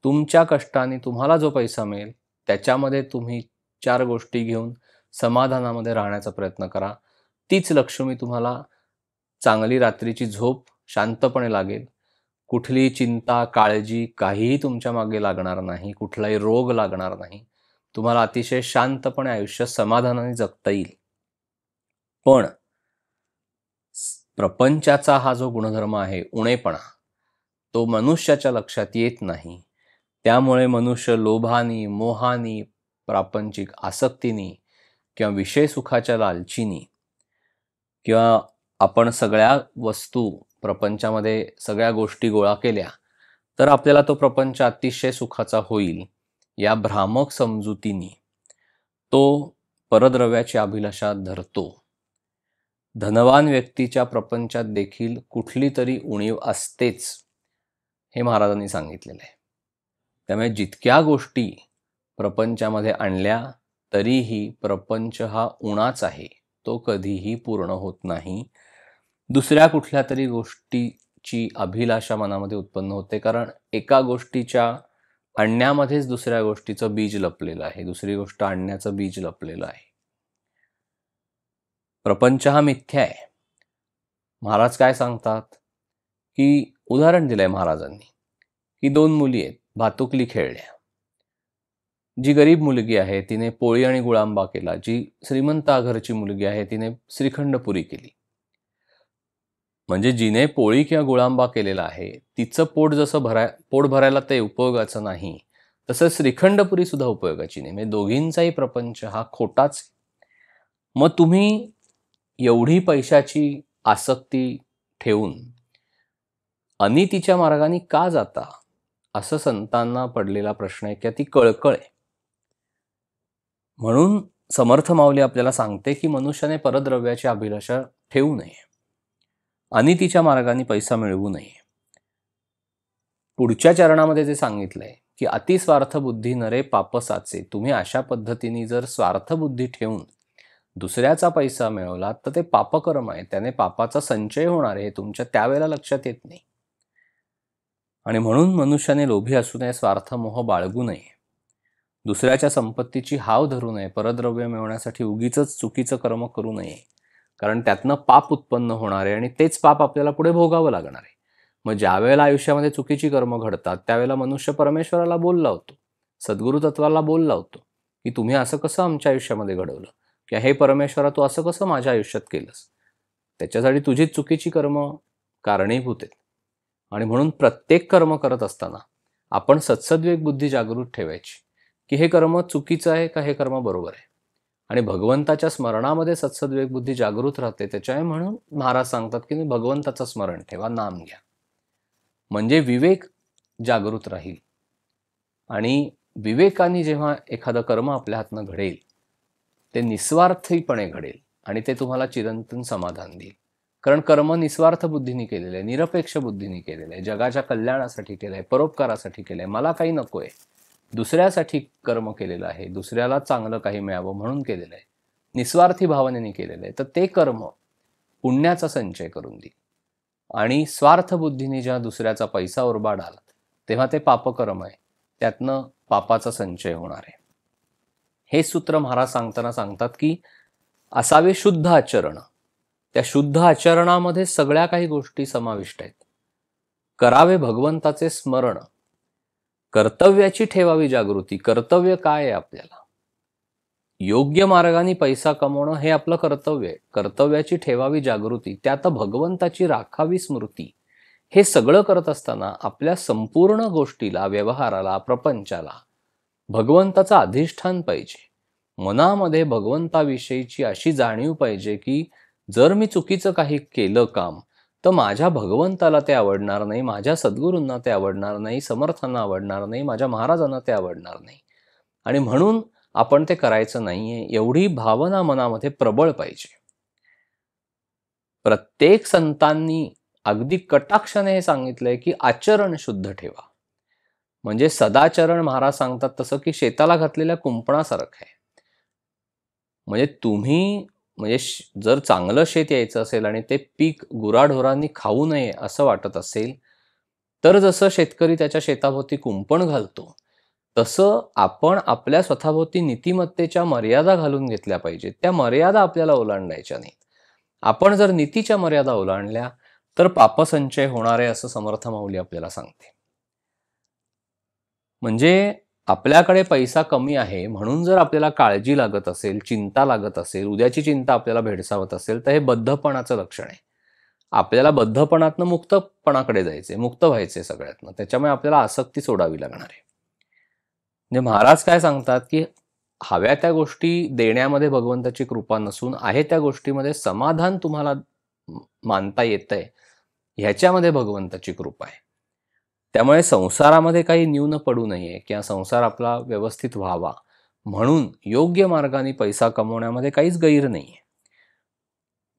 तुमच्या कष्टाने तुम्हाला जो पैसा मिळेल त्याच्यामध्ये तुम्ही 4 गोष्टी घेऊन समाधानामध्ये राहण्याचा प्रयत्न करा. तीच लक्ष्मी तुम्हाला चांगली रात्रीची झोप शांतपणे लागेल. कुठलीही चिंता, काळजी काहीही तुमच्या मागे लागणार नाही, कुठलाही रोग लागणार नाही. तुम्हाला अतिशय शांतपणे आयुष्य समाधानाने जगता येईल. पण प्रपंचाचा हा जो गुणधर्म आहे उणेपणा, तो मनुष्याच्या लक्षात येत नाही. त्यामुळे मनुष्य लोभानी, मोहानी, प्रापंचिक आसक्तीनी किंवा विषय सुखाच्या लालचीनी किंवा आपण सगळ्या वस्तू प्रपंचामध्ये सगळ्या गोष्टी गोळा केल्या तर आपल्याला तो प्रपंच अतिशय सुखाचा होईल या भ्रामक समजुतीनी तो परद्रव्याची अभिलाषा धरतो. धनवान व्यक्तीच्या प्रपंचात देखील कुठली तरी उणीव असतेच हे महाराजांनी सांगितलेलं आहे. त्यामुळे जितक्या गोष्टी प्रपंचामध्ये आणल्या तरीही प्रपंच हा उणाच आहे, तो कधीही पूर्ण होत नाही. दुसऱ्या कुठल्या तरी गोष्टीची अभिलाषा मनामध्ये उत्पन्न होते, कारण एका गोष्टीच्या आणण्यामध्येच दुसऱ्या गोष्टीचं बीज लपलेलं आहे, दुसरी गोष्ट आणण्याचं बीज लपलेलं आहे. प्रपंच हा मिथ्या आहे. महाराज काय सांगतात की उदाहरण दिलंय महाराजांनी की 2 मुली आहेत, भातुकली खेळल्या. जी गरीब मुलगी आहे तिने पोळी आणि गुळांबा केला, जी श्रीमंत घरची मुलगी आहे तिने श्रीखंड पुरी केली. म्हणजे जिने पोळी किंवा गुळांबा केलेला आहे तिचं पोट जसं पोट भरायला ते उपयोगाचं नाही, तसं श्रीखंडपुरी सुद्धा उपयोगाची नाही. म्हणजे दोघींचाही प्रपंच हा खोटाच. मग तुम्ही एवढी पैशाची आसक्ती ठेवून अनितीच्या मार्गाने का जाता, असं संतांना पडलेला प्रश्न आहे किंवा ती कळकळ आहे. म्हणून समर्थ माऊली आपल्याला सांगते की मनुष्याने परद्रव्याची अभिलाषा ठेवू नये, अनितीच्या मार्गाने पैसा मिळवू नये. पुढच्या चरणामध्ये जे सांगितलंय की अतिस्वार्थ बुद्धी नरे पापसाचे. तुम्ही अशा पद्धतीने जर स्वार्थ बुद्धी ठेवून दुसऱ्याचा पैसा मिळवला तर ते पापकर्म आहे, त्याने पापाचा संचय होणार आहे, तुमच्या त्यावेळेला लक्षात येत नाही. आणि म्हणून मनुष्याने लोभी असू नये, स्वार्थ मोह बाळगू नये, दुसऱ्याच्या संपत्तीची हाव धरू नये, परद्रव्य मिळवण्यासाठी उगीच चुकीचं कर्म करू नये, कारण त्यातनं पाप उत्पन्न होणार आहे आणि तेच पाप आपल्याला पुढे भोगावं लागणार आहे. मग ज्या वेळेला आयुष्यामध्ये चुकीची कर्म घडतात त्यावेळेला मनुष्य परमेश्वराला बोल लावतो, सद्गुरु तत्वाला बोल लावतो की तुम्ही असं कसं आमच्या आयुष्यामध्ये घडवलं, किंवा हे परमेश्वरा तू असं कसं माझ्या आयुष्यात केलंस. त्याच्यासाठी तुझी चुकीची कर्म कारणीभूत आहेत. आणि म्हणून प्रत्येक कर्म करत असताना आपण सत्सद्विवेक बुद्धी जागृत ठेवायची की हे कर्म चुकीचं आहे का हे कर्म बरोबर आहे. आणि भगवंताच्या स्मरणामध्ये सत्सद्विवेक बुद्धी जागृत राहते. त्याच्यामुळे म्हणून महाराज सांगतात की भगवंताचं स्मरण ठेवा, नाम घ्या, म्हणजे विवेक जागृत राहील. आणि विवेकाने जेव्हा एखादं कर्म आपल्या हातनं घडेल ते निस्वार्थीपणे घडेल आणि ते तुम्हाला चिरंतन समाधान देईल. कारण कर्म निस्वार्थ बुद्धीने केलेलं आहे, निरपेक्ष बुद्धीने केलेलं आहे, जगाच्या कल्याणासाठी केलं आहे, परोपकारासाठी केलं आहे, मला काही नको आहे, दुसऱ्यासाठी कर्म केलेलं आहे, दुसऱ्याला चांगलं काही मिळावं म्हणून केलेलं आहे, निस्वार्थी भावनेने केलेलं आहे, तर ते कर्म पुण्याचा संचय करून देईल. आणि स्वार्थ बुद्धीने जेव्हा दुसऱ्याचा पैसा उरबाडाल तेव्हा ते पापकर्म आहे, त्यातनं पापाचा संचय होणार आहे. हे सूत्र महाराज सांगताना सांगतात की असावे शुद्ध आचरण. त्या शुद्ध आचरणामध्ये सगळ्या काही गोष्टी समाविष्ट आहेत. करावे भगवंताचे स्मरण, कर्तव्याची ठेवावी जागृती. कर्तव्य काय आहे आपल्याला? योग्य मार्गाने पैसा कमवणं हे आपलं कर्तव्य आहे. कर्तव्याची ठेवावी जागृती, त्यात भगवंताची राखावी स्मृती. हे सगळं करत असताना आपल्या संपूर्ण गोष्टीला, व्यवहाराला, प्रपंचाला भगवंताचं अधिष्ठान पाहिजे. मनामध्ये भगवंताविषयीची अशी जाणीव पाहिजे की जर मी चुकीचं काही केलं काम तर माझ्या भगवंताला ते आवडणार नाही, माझ्या सद्गुरूंना ते आवडणार नाही, समर्थांना आवडणार नाही, माझ्या महाराजांना ते आवडणार नाही, आणि म्हणून आपण ते करायचं नाहीये. एवढी भावना मनामध्ये प्रबळ पाहिजे. प्रत्येक संतांनी अगदी कटाक्षाने हे सांगितलंय की आचरण शुद्ध ठेवा. म्हणजे सदाचरण महाराज सांगतात तसं की शेताला घातलेल्या कुंपणासारखं आहे. म्हणजे तुम्ही जर चांगलं शेत यायचं असेल आणि ते पीक गुराढोरांनी खाऊ नये असं वाटत असेल तर जसं शेतकरी त्याच्या शेताभोवती कुंपण घालतो तसं आपण आपल्या स्वतःभोवती नीतिमत्तेच्या मर्यादा घालून घेतल्या पाहिजेत. त्या मर्यादा आपल्याला ओलांडायच्या नाहीत. आपण जर नीतीच्या मर्यादा ओलांडल्या तर पापसंचय होणार आहे असं समर्थ माऊली आपल्याला सांगते. म्हणजे आपल्याकडे पैसा कमी आहे म्हणून जर आपल्याला काळजी लागत असेल, चिंता लागत असेल, उद्याची चिंता आपल्याला भेडसावत असेल तर हे बद्धपणाचं लक्षण आहे. आपल्याला बद्धपणातनं मुक्तपणाकडे जायचे, मुक्त व्हायचे सगळ्यातनं. त्याच्यामुळे आपल्याला आसक्ती सोडावी लागणार आहे. म्हणजे महाराज काय सांगतात की हव्या त्या गोष्टी देण्यामध्ये भगवंताची कृपा नसून आहे त्या गोष्टीमध्ये समाधान तुम्हाला मानता येतंय ह्याच्यामध्ये भगवंताची कृपा आहे. त्यामुळे संसारामध्ये काही न्यून पडू नये किंवा संसार आपला व्यवस्थित व्हावा म्हणून योग्य मार्गाने पैसा कमवण्यामध्ये काहीच गैर नाही आहे.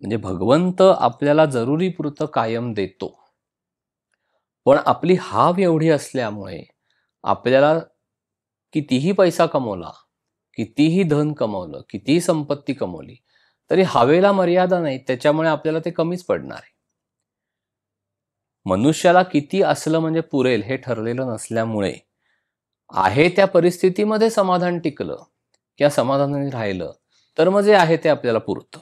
म्हणजे भगवंत आपल्याला जरुरीपुरतं कायम देतो, पण आपली हाव एवढी असल्यामुळे आपल्याला कितीही पैसा कमवला, कितीही धन कमवलं, कितीही संपत्ती कमवली तरी हवेला मर्यादा नाही, त्याच्यामुळे आपल्याला ते कमीच पडणार आहे. मनुष्याला किती असलं म्हणजे पुरेल हे ठरलेलं नसल्यामुळे आहे त्या परिस्थितीमध्ये समाधान टिकलं किंवा समाधानाने राहिलं तर मग जे आहे ते आपल्याला पुरतं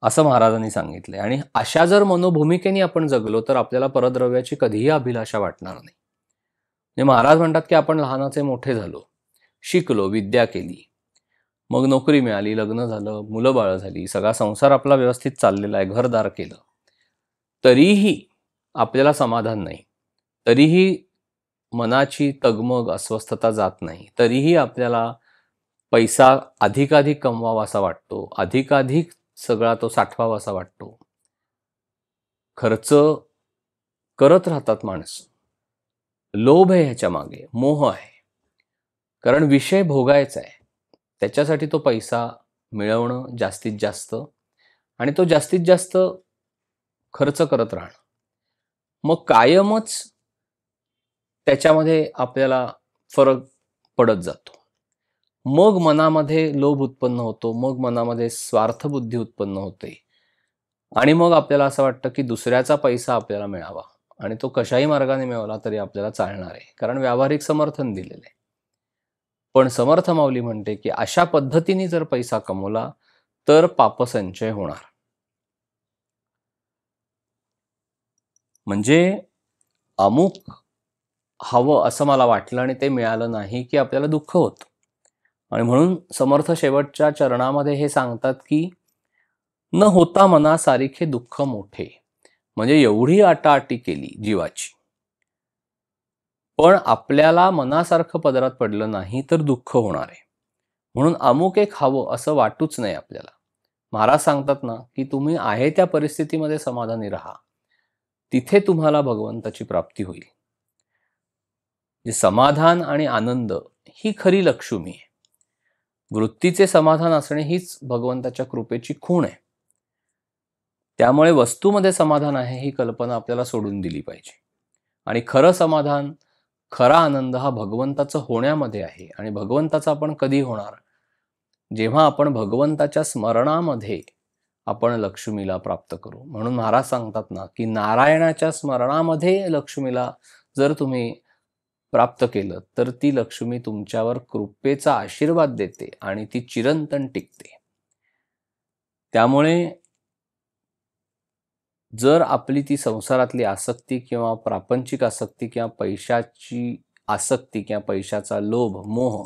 असं महाराजांनी सांगितलंय. आणि अशा जर मनोभूमिकेने आपण जगलो तर आपल्याला परद्रव्याची कधीही अभिलाषा वाटणार नाही. म्हणजे महाराज म्हणतात की आपण लहानाचे मोठे झालो, शिकलो, विद्या केली, मग नोकरी मिळाली, लग्न झालं, मुलं बाळ झाली, सगळा संसार आपला व्यवस्थित चाललेला आहे, घरदार केलं, तरीही आपल्याला समाधान नाही, तरीही मनाची तगमग, अस्वस्थता जात नाही, तरीही आपल्याला पैसा अधिकाधिक कमवावासा वाटतो, अधिकाधिक सगळा तो साठवावासा वाटतो. खर्च करत राहतात माणसं. लोभ आहे ह्याच्या मागे, मोह आहे. कारण विषय भोगायचा आहे. त्याच्यासाठी तो पैसा मिळवणं जास्तीत जास्त आणि तो जास्तीत जास्त खर्च करत राहणं. मग कायमच त्याच्यामध्ये आपल्याला फरक पडत जातो. मग मनामध्ये लोभ उत्पन्न होतो, मग मनामध्ये स्वार्थबुद्धी उत्पन्न होते आणि मग आपल्याला असं वाटतं की दुसऱ्याचा पैसा आपल्याला मिळावा आणि तो कशाही मार्गाने मिळवला तरी आपल्याला चालणार आहे, कारण व्यावहारिक समर्थन दिलेलं आहे. पण समर्थ माऊली म्हणते की अशा पद्धतीने जर पैसा कमवला तर पापसंचय होणार. म्हणजे अमुक हवं असं मला वाटलं आणि ते मिळालं नाही की आपल्याला दुःख होतं. आणि म्हणून समर्थ शेवटच्या चरणामध्ये हे सांगतात की न होता मना सारिखे दुःख मोठे. म्हणजे एवढी आटाआटी केली जीवाची, पण आपल्याला मनासारखं पदरात पडलं नाही तर दुःख होणार आहे. म्हणून अमुक एक हवं असं वाटूच नाही आपल्याला. महाराज सांगतात ना की तुम्ही आहे त्या परिस्थितीमध्ये समाधानी राहा, तिथे तुम्हाला भगवंताची प्राप्ती होईल. जे समाधान आणि आनंद ही खरी लक्ष्मी आहे. वृत्तीचे समाधान असणे हीच भगवंताच्या कृपेची खूण आहे. त्यामुळे वस्तूमध्ये समाधान आहे ही कल्पना आपल्याला सोडून दिली पाहिजे. आणि खरं समाधान, खरा आनंद हा भगवंताचं होण्यामध्ये आहे. आणि भगवंताचा आपण कधी होणार? जेव्हा आपण भगवंताच्या स्मरणामध्ये आपण लक्ष्मीला प्राप्त करू. म्हणून महाराज सांगतात ना की नारायणाच्या स्मरणामध्ये लक्ष्मीला जर तुम्ही प्राप्त केलं तर ती लक्ष्मी तुमच्यावर कृपेचा आशीर्वाद देते आणि ती चिरंतन टिकते. त्यामुळे जर आपली ती संसारातली आसक्ती किंवा प्रापंचिक आसक्ती किंवा पैशाची आसक्ती किंवा पैशाचा लोभ, मोह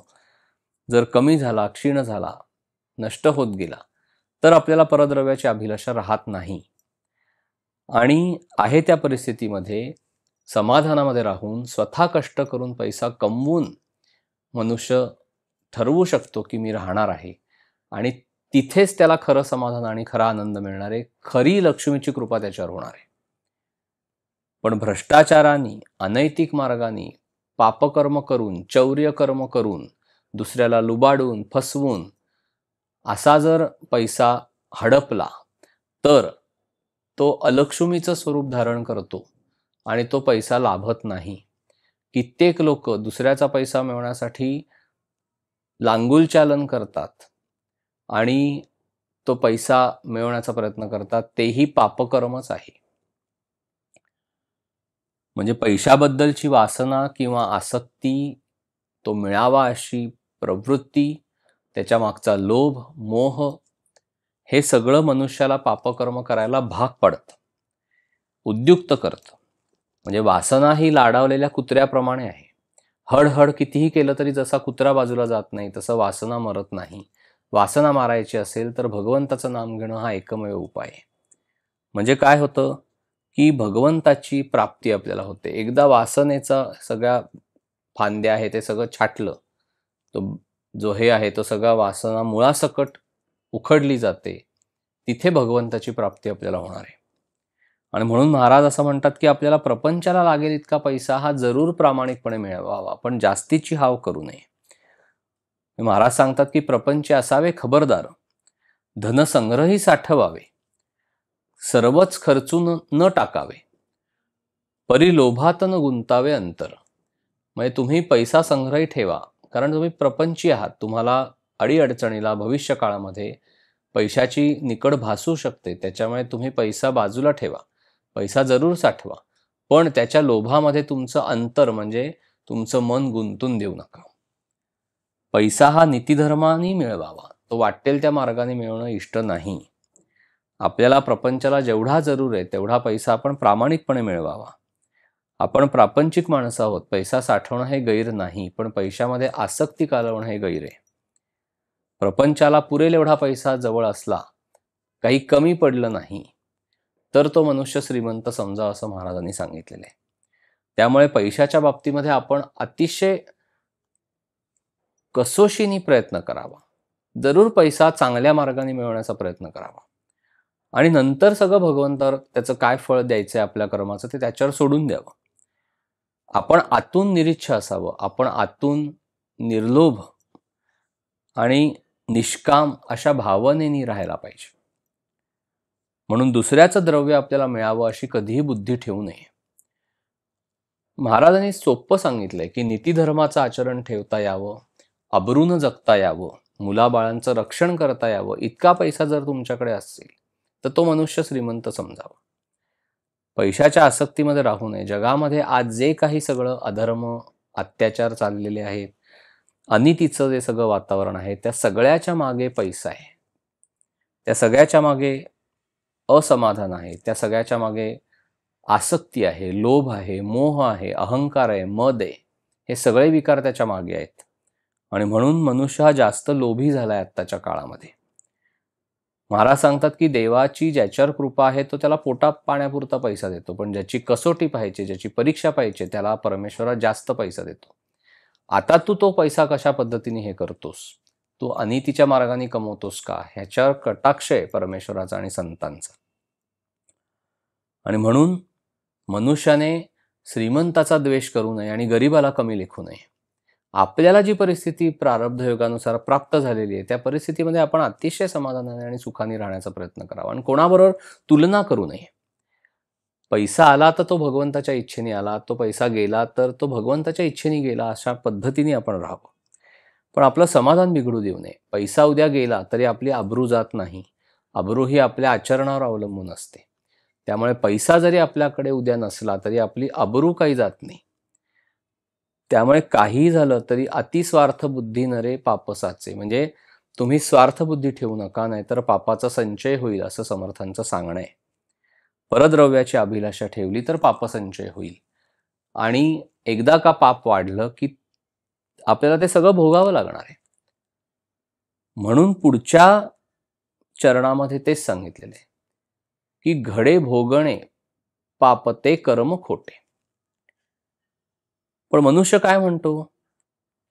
जर कमी झाला, क्षीण झाला, नष्ट होत गेला तर आपल्याला परद्रव्याची अभिलाषा राहत नाही. आणि आहे त्या परिस्थितीमध्ये समाधानामध्ये राहून स्वतः कष्ट करून पैसा कमवून मनुष्य ठरवू शकतो की मी राहणार आहे आणि तिथेच त्याला खरं समाधान आणि खरा आनंद मिळणार आहे. खरी लक्ष्मीची कृपा त्याच्यावर होणार आहे. पण भ्रष्टाचाराने, अनैतिक मार्गाने, पापकर्म करून, चौर्यकर्म करून, दुसऱ्याला लुबाडून, फसवून असा जर पैसा हडपला तर तो अलक्ष्मीचं स्वरूप धारण करतो आणि तो पैसा लाभत नाही. कित्येक लोक दुसऱ्याचा पैसा मिळवण्यासाठी लांगुलचालन करतात आणि तो पैसा मिळवण्याचा प्रयत्न करतात, तेही पापकर्मच आहे. म्हणजे पैशाबद्दलची वासना किंवा आसक्ती, तो मिळावा अशी प्रवृत्ती, त्याच्या मागचा लोभ, मोह हे सगळं मनुष्याला पापकर्म करायला भाग पडतं, उद्युक्त करतं. म्हणजे वासना ही लाडावलेल्या कुत्र्याप्रमाणे आहे. हडहड कितीही केलं तरी जसा कुत्रा बाजूला जात नाही तसं वासना मरत नाही. वासना मारायची असेल तर भगवंताचं नाम घेणं हा एकमेव उपाय आहे. म्हणजे काय होतं की भगवंताची प्राप्ती आपल्याला होते. एकदा वासनेचा सगळ्या फांद्या आहे ते सगळं छाटलं, तो जो हे आहे तो सगळा वासना मुळासकट उखडली जाते, तिथे भगवंताची प्राप्ती आपल्याला होणार आहे. आणि म्हणून महाराज असं म्हणतात की आपल्याला प्रपंचाला लागेल इतका पैसा हा जरूर प्रामाणिकपणे मिळवावा, पण जास्तीची हाव करू नये. महाराज सांगतात की प्रपंच असावे खबरदार, धनसंग्रही साठवावे, सर्वच खर्चून न टाकावे, परी लोभात न गुंतावे अंतर. म्हणजे तुम्ही पैसा संग्रही ठेवा, कारण तुम्ही प्रपंची आहात. तुम्हाला अडीअडचणीला भविष्य काळामध्ये पैशाची निकड भासू शकते. त्याच्यामुळे तुम्ही पैसा बाजूला ठेवा, पैसा जरूर साठवा, पण त्याच्या लोभामध्ये तुमचं अंतर म्हणजे तुमचं मन गुंतून देऊ नका. पैसा हा नीतिधर्माने मिळवावा, तो वाटेल त्या मार्गाने मिळवणं इष्ट नाही. आपल्याला प्रपंचाला जेवढा जरूर आहे तेवढा पैसा आपण प्रामाणिकपणे मिळवावा. आपण प्रापंचिक माणसं आहोत. पैसा साठवणं हे गैर नाही, पण पैशामध्ये आसक्ती कालवणं हे गैर आहे. प्रपंचाला पुरेल एवढा पैसा जवळ असला, काही कमी पडलं नाही, तर तो मनुष्य श्रीमंत समजा, असं महाराजांनी सांगितलेलं आहे. त्यामुळे पैशाच्या बाबतीमध्ये आपण अतिशय कसोशीने प्रयत्न करावा. जरूर पैसा चांगल्या मार्गाने मिळवण्याचा प्रयत्न करावा आणि नंतर सगळं भगवंतावर त्याचं काय फळ द्यायचंय आपल्या कर्माचं ते त्याच्यावर सोडून द्यावं. आपण आतून निरीच्छ असावं, आपण आतून निर्लोभ आणि निष्काम अशा भावनेने राहायला पाहिजे. म्हणून दुसऱ्याचं द्रव्य आपल्याला मिळावं अशी कधीही बुद्धी ठेवू नये. महाराजांनी सोपं सांगितलंय की नीतिधर्माचं आचरण ठेवता यावं, अब्रून जगता यावं, मुलाबाळांचं रक्षण करता यावं, इतका पैसा जर तुमच्याकडे असेल तर तो मनुष्य श्रीमंत समजावा. पैशाच्या आसक्तीमध्ये राहू नये. जगामध्ये आज जे काही सगळं अधर्म, अत्याचार चाललेले आहेत, अनितीचं जे सगळं वातावरण आहे, त्या सगळ्याच्या मागे पैसा आहे. त्या सगळ्याच्या मागे असमाधान आहे. त्या सगळ्याच्या मागे आसक्ती आहे, लोभ आहे, मोह आहे, अहंकार आहे, मद आहे. हे सगळे विकार त्याच्या मागे आहेत आणि म्हणून मनुष्य हा जास्त लोभी झालाय आत्ताच्या काळामध्ये. महाराज सांगतात की देवाची ज्याच्यावर कृपा आहे तो त्याला पोटा पाण्यापुरता पैसा देतो, पण ज्याची कसोटी पाहिजे, ज्याची परीक्षा पाहिजे, त्याला परमेश्वरा जास्त पैसा देतो. आता तू तो पैसा कशा पद्धतीने हे करतोस, तू अनितीच्या मार्गाने कमवतोस का, ह्याच्यावर कटाक्ष आहे परमेश्वराचा आणि संतांचा. आणि म्हणून मनुष्याने श्रीमंताचा द्वेष करू नये आणि गरिबाला कमी लेखू नये. आपल्याला जी परिस्थिती प्रारब्ध योगानुसार प्राप्त झालेली आहे त्या परिस्थितीमध्ये आपण अतिशय समाधानाने आणि सुखाने राहण्याचा प्रयत्न करावा आणि कोणाबरोबर तुलना करू नये. पैसा आला तर तो भगवंताच्या इच्छेने आला, तो पैसा गेला तर तो भगवंताच्या इच्छेने गेला, अशा पद्धतीने आपण राहावं. पण आपलं समाधान बिघडू देऊ नये. पैसा उद्या गेला तरी आपली अब्रू जात नाही. अब्रू ही आपल्या आचरणावर अवलंबून असते. त्यामुळे पैसा जरी आपल्याकडे उद्या नसला तरी आपली अब्रू काही जात नाही. त्यामुळे काही झालं तरी अतिस्वार्थ बुद्धी नरे पापसाचे, म्हणजे तुम्ही स्वार्थ बुद्धी ठेवू नका, नाहीतर पापाचा संचय होईल, असं समर्थांचं सांगणं आहे. परद्रव्याची अभिलाषा ठेवली तर पापसंचय होईल आणि एकदा का पाप वाढलं की आपल्याला ते सगळं भोगावं लागणार आहे. म्हणून पुढच्या चरणामध्ये तेच सांगितलेले आहे की घडे भोगणे पाप ते कर्म खोटे. पण मनुष्य काय म्हणतो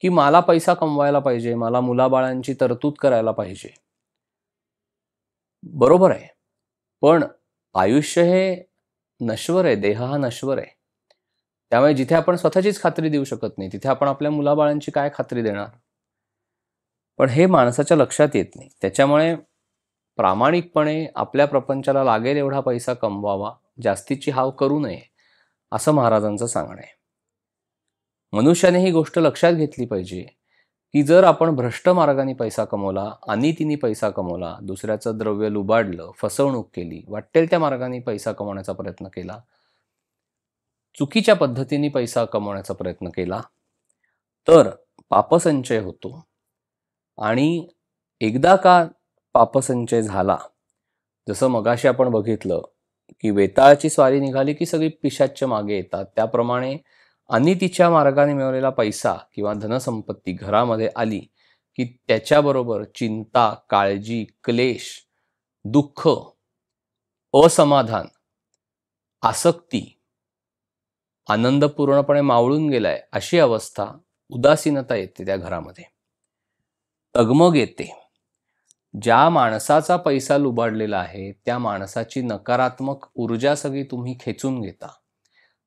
की मला पैसा कमवायला पाहिजे, मला मुलाबाळांची तरतूद करायला पाहिजे. बरोबर आहे, पण आयुष्य हे नश्वर आहे, देह हा नश्वर आहे. त्यामुळे जिथे आपण स्वतःचीच खात्री देऊ शकत नाही तिथे आपण आपल्या मुलाबाळांची काय खात्री देणार. पण हे माणसाच्या लक्षात येत नाही. त्याच्यामुळे प्रामाणिकपणे आपल्या प्रपंचाला लागेल एवढा पैसा कमवावा, जास्तीची हाव करू नये, असं महाराजांचं सांगणं आहे. मनुष्याने ही गोष्ट लक्षात घेतली पाहिजे की जर आपण भ्रष्ट मार्गाने पैसा कमवला, अनितीने पैसा कमवला, दुसऱ्याचं द्रव्य लुबाडलं, फसवणूक केली, वाटेल त्या मार्गाने पैसा कमवण्याचा प्रयत्न केला, चुकीच्या पद्धतीने पैसा कमवण्याचा प्रयत्न केला तर पापसंचय होतो. आणि एकदा का पापसंचय झाला, जसं मगाशी आपण बघितलं की वेताळाची स्वारी निघाली की सगळी पिशाच्च मागे येतात, त्याप्रमाणे अनितीच्या मार्गाने मिळवलेला पैसा किंवा धनसंपत्ती घरामध्ये आली की त्याच्याबरोबर चिंता, काळजी, क्लेश, दुःख, असमाधान, आसक्ती, आनंद पूर्णपणे मावळून गेलाय अशी अवस्था, उदासीनता येते त्या घरामध्ये, तगमग येते. ज्या माणसाचा पैसा लुबाडलेला आहे त्या माणसाची नकारात्मक ऊर्जा सगळी तुम्ही खेचून घेता.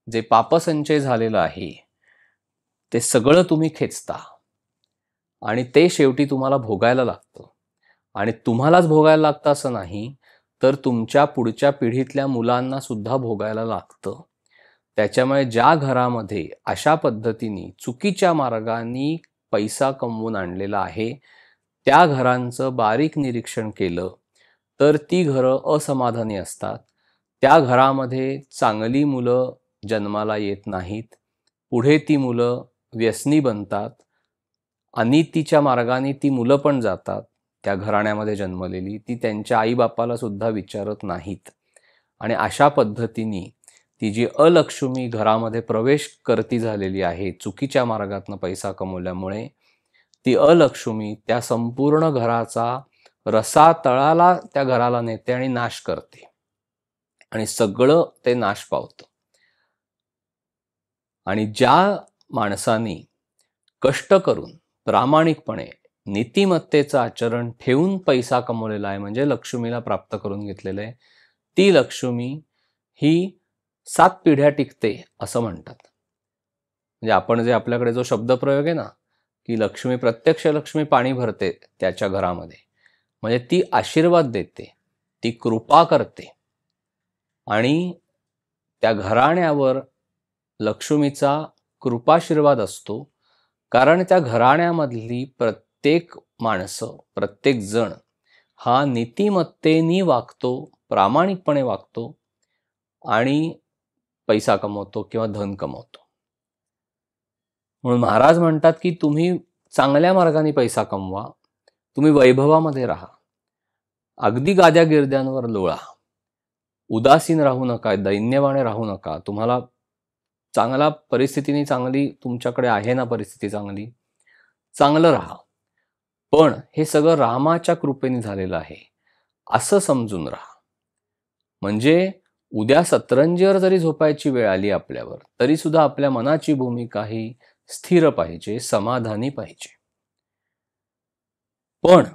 जे पापसंचय झालेलं आहे ते सगळं तुम्ही खेचता आणि ते शेवटी तुम्हाला भोगायला लागतं. आणि तुम्हालाच भोगायला लागतं असं नाही, तर तुमच्या पुढच्या पिढीतल्या मुलांना सुद्धा भोगायला लागतं. त्याच्यामुळे ज्या घरामध्ये अशा पद्धतीने चुकीच्या मार्गाने पैसा कमवून आणलेला आहे त्या घरांचं बारीक निरीक्षण केलं तर ती घरं असमाधानी असतात. त्या घरामध्ये चांगली मुलं जन्माला येत नाहीत. पुढे ती मुलं व्यसनी बनतात. अनितीच्या मार्गाने ती मुलं पण जातात. त्या घराण्यामध्ये जन्मलेली ती त्यांच्या आईबापाला सुद्धा विचारत नाहीत आणि अशा पद्धतीने ती जी अलक्ष्मी घरामध्ये प्रवेश करती झालेली आहे चुकीच्या मार्गातनं पैसा कमवल्यामुळे, ती अलक्ष्मी त्या संपूर्ण घराचा रसातळाला त्या घराला नेते आणि नाश करते. आणि सगळं ते नाश पावतं. आणि ज्या माणसाने कष्ट करून प्रामाणिकपणे नीतिमत्तेचं आचरण ठेवून पैसा कमवलेला आहे, म्हणजे लक्ष्मीला प्राप्त करून घेतलेलं आहे, ती लक्ष्मी ही 7 पिढ्या टिकते असं म्हणतात. म्हणजे आपण जे आपल्याकडे जो शब्दप्रयोग आहे ना, की लक्ष्मी, प्रत्यक्ष लक्ष्मी पाणी भरते त्याच्या घरामध्ये, म्हणजे ती आशीर्वाद देते, ती कृपा करते आणि त्या घराण्यावर लक्ष्मीचा कृपाशीर्वाद असतो. कारण त्या घराण्यामधली प्रत्येक माणसं, प्रत्येक जण हा नीतिमत्तेने वागतो, प्रामाणिकपणे वागतो आणि पैसा कमवतो किंवा धन कमवतो. म्हणून महाराज म्हणतात की तुम्ही चांगल्या मार्गाने पैसा कमवा, तुम्ही वैभवामध्ये राहा, अगदी गाद्या गिरद्यांवर लोळा, उदासीन राहू नका, दैन्यवाने राहू नका. तुम्हाला चांगला परिस्थितीने, चांगली तुमच्याकडे आहे ना परिस्थिती चांगली, चांगलं राहा. पण हे सगळं रामाच्या कृपेने झालेलं आहे असं समजून राहा. म्हणजे उद्या सतरंजीवर जरी झोपायची वेळ आली आपल्यावर, तरी सुद्धा आपल्या मनाची भूमिका ही स्थिर पाहिजे, समाधानी पाहिजे. पण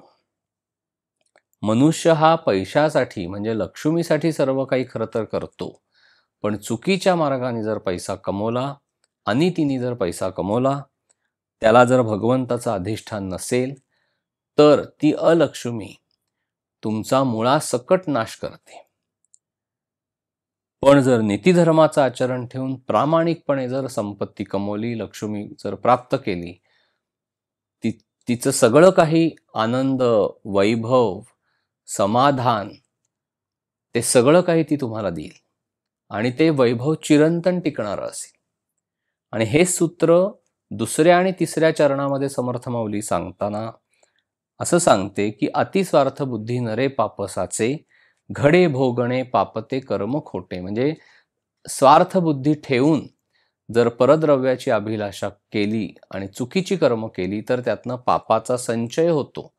मनुष्य हा पैशासाठी म्हणजे लक्ष्मीसाठी सर्व काही खरं तर करतो. पण चुकीच्या मार्गाने जर पैसा कमवला, अनितीने जर पैसा कमवला, त्याला जर भगवंताचं अधिष्ठान नसेल, तर ती अलक्ष्मी तुमचा मुळासकट नाश करते. पण जर नीतिधर्माचं आचरण ठेवून प्रामाणिकपणे जर संपत्ती कमवली, लक्ष्मी जर प्राप्त केली, तिचं सगळं काही आनंद, वैभव, समाधान, ते सगळं काही ती तुम्हाला देईल आणि ते वैभव चिरंतन टिकणारं असेल. आणि हे सूत्र 2ऱ्या आणि 3ऱ्या चरणामध्ये समर्थ माऊली सांगताना असं सांगते की अतिस्वार्थ बुद्धी नरे पापसाचे, घडे भोगणे पापते कर्म खोटे. म्हणजे स्वार्थ बुद्धी ठेवून जर परद्रव्याची अभिलाषा केली आणि चुकीची कर्म केली, तर त्यातनं पापाचा संचय होतो.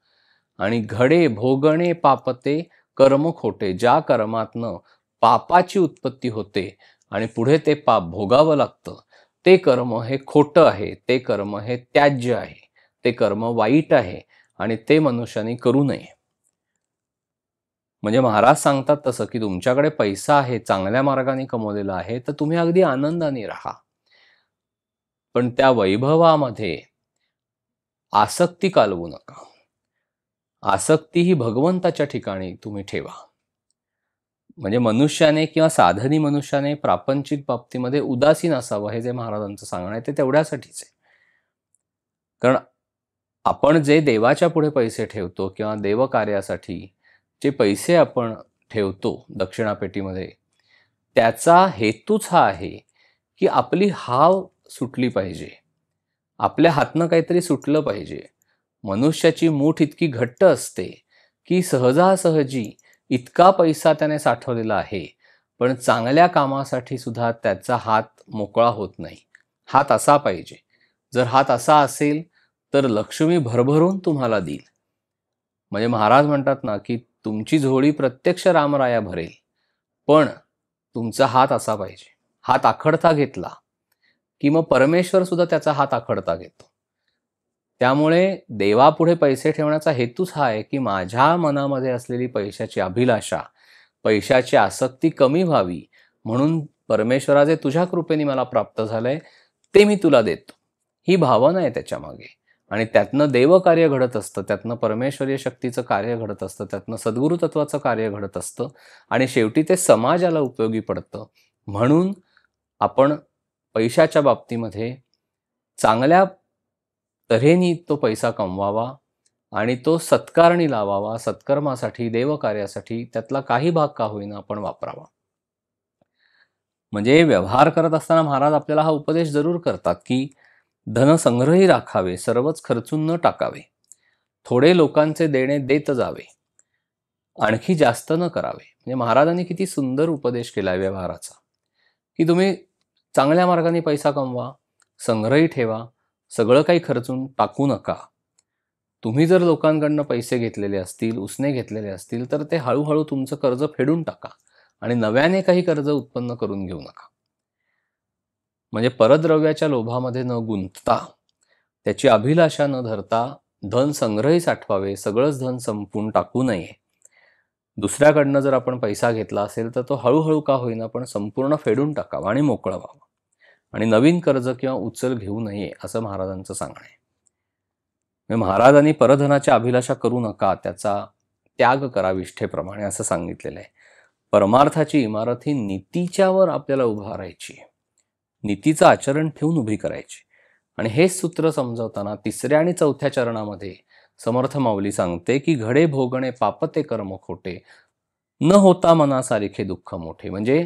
आणि घडे भोगणे पापते कर्म खोटे, ज्या कर्मातनं पापाची उत्पत्ती होते आणि पुढे ते पाप भोगावं लागतं, ते कर्म हे खोटं आहे, ते कर्म हे त्याज्य आहे, ते कर्म वाईट आहे आणि ते मनुष्याने करू नये. म्हणजे महाराज सांगतात तसं की तुमच्याकडे पैसा आहे, चांगल्या मार्गाने कमवलेला आहे, तर तुम्ही अगदी आनंदाने राहा. पण त्या वैभवामध्ये आसक्ती कालवू नका. आसक्ती ही भगवंताच्या ठिकाणी तुम्ही ठेवा. म्हणजे मनुष्याने किंवा साधनी मनुष्याने प्रापंचिक बाबतीमध्ये उदासीन असावं, हे जे महाराजांचं सांगणं आहे ते तेवढ्यासाठीच आहे. कारण आपण जे देवाच्या पुढे पैसे ठेवतो किंवा देवकार्यासाठी जे पैसे आपण ठेवतो दक्षिणापेटीमध्ये, त्याचा हेतूच हा आहे की आपली हाव सुटली पाहिजे, आपल्या हातनं काहीतरी सुटलं पाहिजे. मनुष्याची मूठ इतकी घट्ट असते की सहजासहजी इतका पैसा त्याने साठवलेला आहे, पण चांगल्या कामासाठी सुद्धा त्याचा हात मोकळा होत नाही. हात असा पाहिजे. जर हात असा असेल तर लक्ष्मी भरभरून तुम्हाला देईल. म्हणजे महाराज म्हणतात ना की तुमची झोळी प्रत्यक्ष रामराया भरेल, पण तुमचा हात असा पाहिजे. हात आखडता घेतला की मग परमेश्वर सुद्धा त्याचा हात आखडता घेतो. त्यामुळे देवापुढे पैसे ठेवण्याचा हेतूच हा आहे की माझ्या मनामध्ये असलेली पैशाची अभिलाषा, पैशाची आसक्ती कमी व्हावी, म्हणून परमेश्वरा जे तुझ्या कृपेने मला प्राप्त झालंय ते मी तुला देतो, ही भावना आहे त्याच्या मागे. आणि त्यातनं देवकार्य घडत असतं, त्यातनं परमेश्वरीय शक्तीचं कार्य घडत असतं, त्यातनं सद्गुरु तत्वाचं कार्य घडत असतं आणि शेवटी ते समाजाला उपयोगी पडतं. म्हणून आपण पैशाच्या बाबतीमध्ये चांगल्या तऱ्हेने तो पैसा कमवावा आणि तो सत्कारणी लावावा, सत्कर्मासाठी, देवकार्यासाठी त्यातला काही भाग का होईना आपण वापरावा. म्हणजे व्यवहार करत असताना महाराज आपल्याला हा उपदेश जरूर करतात की धनसंग्रही राखावे, सर्वच खर्चून न टाकावे, थोडे लोकांचे देणे देत जावे, आणखी जास्त न करावे. म्हणजे महाराजांनी किती सुंदर उपदेश केलाय व्यवहाराचा, की तुम्ही चांगल्या मार्गाने पैसा कमवा, संग्रही ठेवा, सगळं काही खर्चून टाकू नका. तुम्ही जर लोकांकडनं पैसे घेतलेले असतील, उसने घेतलेले असतील, तर ते हळूहळू तुमचं कर्ज फेडून टाका. आणि नव्याने काही कर्ज उत्पन्न करून घेऊ नका. म्हणजे परद्रव्याच्या लोभामध्ये न गुंतता, त्याची अभिलाषा न धरता धन संग्रही साठवावे, सगळंच धन संपून टाकू नये. दुसऱ्याकडनं जर आपण पैसा घेतला असेल तर तो हळूहळू का होईना पण संपूर्ण फेडून टाकावा आणि मोकळं व्हावं. आणि नवीन कर्ज किंवा उचल घेऊ नये असं महाराजांचं सांगणं आहे. महाराजांनी परधनाच्या अभिलाषा करू नका, त्याचा त्याग करा विष्ठेप्रमाणे असं सांगितलेलं आहे. परमार्थाची इमारत ही नीतीच्यावर आपल्याला उभारायची, नीतीचं आचरण ठेवून उभी करायची. आणि हेच सूत्र समजावताना 3ऱ्या आणि 4थ्या चरणामध्ये समर्थ माऊली सांगते की घडे भोगणे पापते कर्म खोटे, न होता मनासारिखे दुःख मोठे. म्हणजे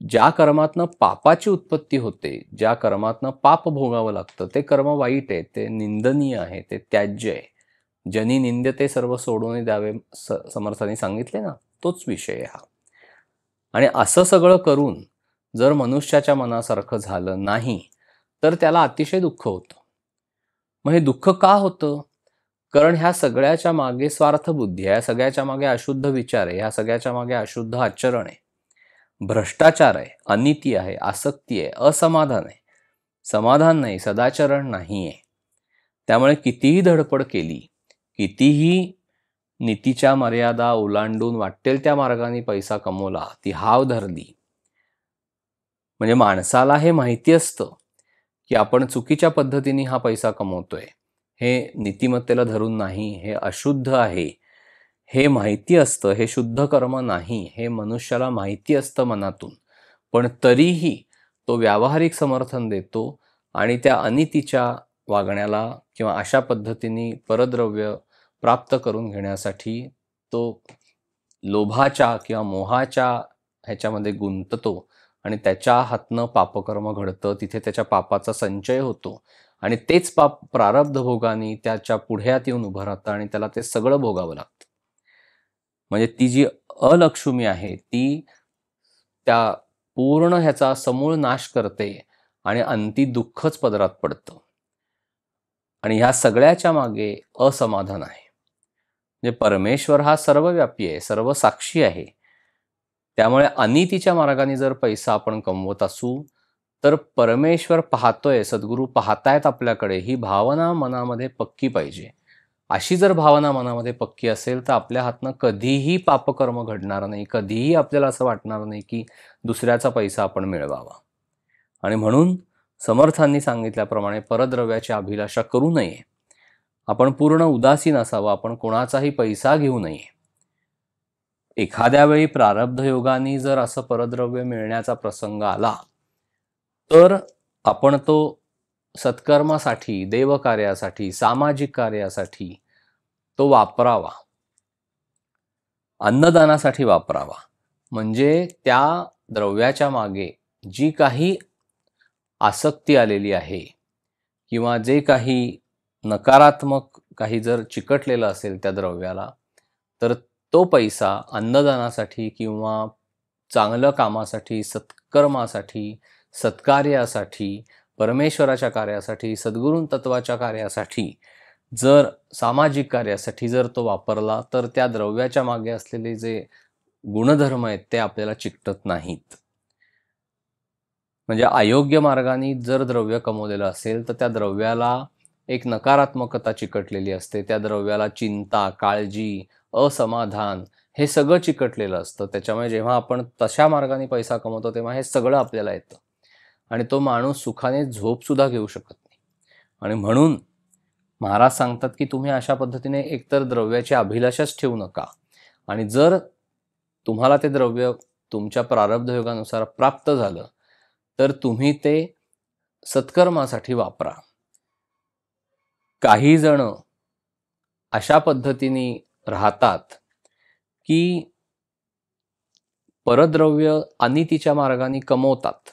ज्या कर्मातनं पापाची उत्पत्ती होते, ज्या कर्मातनं पाप भोगावं लागतं, ते कर्म वाईट आहे, ते निंदनीय आहे, ते त्याज्य आहे. जनी निंद्यते सर्व सोडून द्यावे समर्थांनी सांगितले ना, तोच विषय हा. आणि असं सगळं करून जर मनुष्याच्या मनासारखं झालं नाही तर त्याला अतिशय दुःख होतं. मग हे दुःख का होतं? कारण ह्या सगळ्याच्या मागे स्वार्थ बुद्धी आहे, ह्या सगळ्याच्या मागे अशुद्ध विचार आहे, ह्या सगळ्याच्या मागे अशुद्ध आचरण आहे, भ्रष्टाचार आहे, अनिती आहे, आसक्ती आहे, असमाधान आहे, समाधान नाही, सदाचरण नाही आहे. त्यामुळे कितीही धडपड केली, कितीही नीतीच्या मर्यादा ओलांडून वाटेल त्या मार्गाने पैसा कमवला, ती हाव धरली, म्हणजे माणसाला हे माहिती असतं की आपण चुकीच्या पद्धतीने हा पैसा कमवतोय, हे नीतिमत्तेला धरून नाही, हे अशुद्ध आहे, हे माहिती असतं, हे शुद्ध कर्म नाही, हे मनुष्याला माहिती असतं मनातून. पण तरीही तो व्यावहारिक समर्थन देतो आणि त्या अनितीच्या वागण्याला किंवा अशा पद्धतीने परद्रव्य प्राप्त करून घेण्यासाठी तो लोभाच्या किंवा मोहाच्या ह्याच्यामध्ये गुंततो आणि त्याच्या हातनं पापकर्म घडतं. तिथे त्याच्या पापाचा संचय होतो आणि तेच पाप प्रारब्ध भोगाने त्याच्या पुढ्यात येऊन उभं राहतं आणि त्याला ते सगळं भोगावं लागतं. म्हणजे ती जी अलक्ष्मी आहे ती त्या पूर्ण ह्याचा समूळ नाश करते आणि अंती दुःखच पदरात पडतं. आणि ह्या सगळ्याच्या मागे असमाधान आहे. म्हणजे परमेश्वर हा सर्वव्यापी आहे, सर्व साक्षी आहे. त्यामुळे अनितीच्या मार्गाने जर पैसा आपण कमवत असू तर परमेश्वर पाहतोय, सद्गुरू पाहतायत आपल्याकडे, ही भावना मनामध्ये पक्की पाहिजे. अशी जर भावना मनामध्ये पक्की असेल तर आपल्या हातनं कधीही पापकर्म घडणार नाही, कधीही आपल्याला असं वाटणार नाही की दुसऱ्याचा पैसा आपण मिळवावा. आणि म्हणून समर्थांनी सांगितल्याप्रमाणे परद्रव्याची अभिलाषा करू नये, आपण पूर्ण उदासीन असावं, आपण कोणाचाही पैसा घेऊ नये. एखाद्या वेळी प्रारब्ध योगाने जर असं परद्रव्य मिळण्याचा प्रसंग आला तर आपण तो सत्कर्मासाठी, देवकार्यासाठी, सामाजिक कार्यासाठी तो वापरावा, अन्नदानासाठी वापरावा. म्हणजे त्या द्रव्याच्या मागे जी काही आसक्ती आलेली आहे किंवा जे काही नकारात्मक काही जर चिकटलेलं असेल त्या द्रव्याला, तर तो पैसा अन्नदानासाठी किंवा चांगलं कामासाठी, सत्कर्मासाठी, सत्कार्यासाठी, परमेश्वराच्या कार्यासाठी, सद्गुरू तत्वाच्या कार्यासाठी, जर सामाजिक कार्यासाठी जर तो वापरला तर त्या द्रव्याच्या मागे असलेले जे गुणधर्म आहेत ते आपल्याला चिकटत नाहीत. म्हणजे अयोग्य मार्गाने जर द्रव्य कमवलेलं असेल तर त्या द्रव्याला एक नकारात्मकता चिकटलेली असते, त्या द्रव्याला चिंता, काळजी, असमाधान हे सगळं चिकटलेलं असतं. त्याच्यामुळे जेव्हा आपण तशा मार्गाने पैसा कमवतो तेव्हा हे सगळं आपल्याला येतं आणि तो माणूस सुखाने झोपसुद्धा घेऊ शकत नाही. आणि म्हणून महाराज सांगतात की तुम्ही अशा पद्धतीने एकतर द्रव्याची अभिलाषाच ठेवू नका आणि जर तुम्हाला ते द्रव्य तुमच्या प्रारब्ध योगानुसार प्राप्त झालं तर तुम्ही ते सत्कर्मासाठी वापरा. काही जण अशा पद्धतीने राहतात की परद्रव्य अनितीच्या मार्गाने कमवतात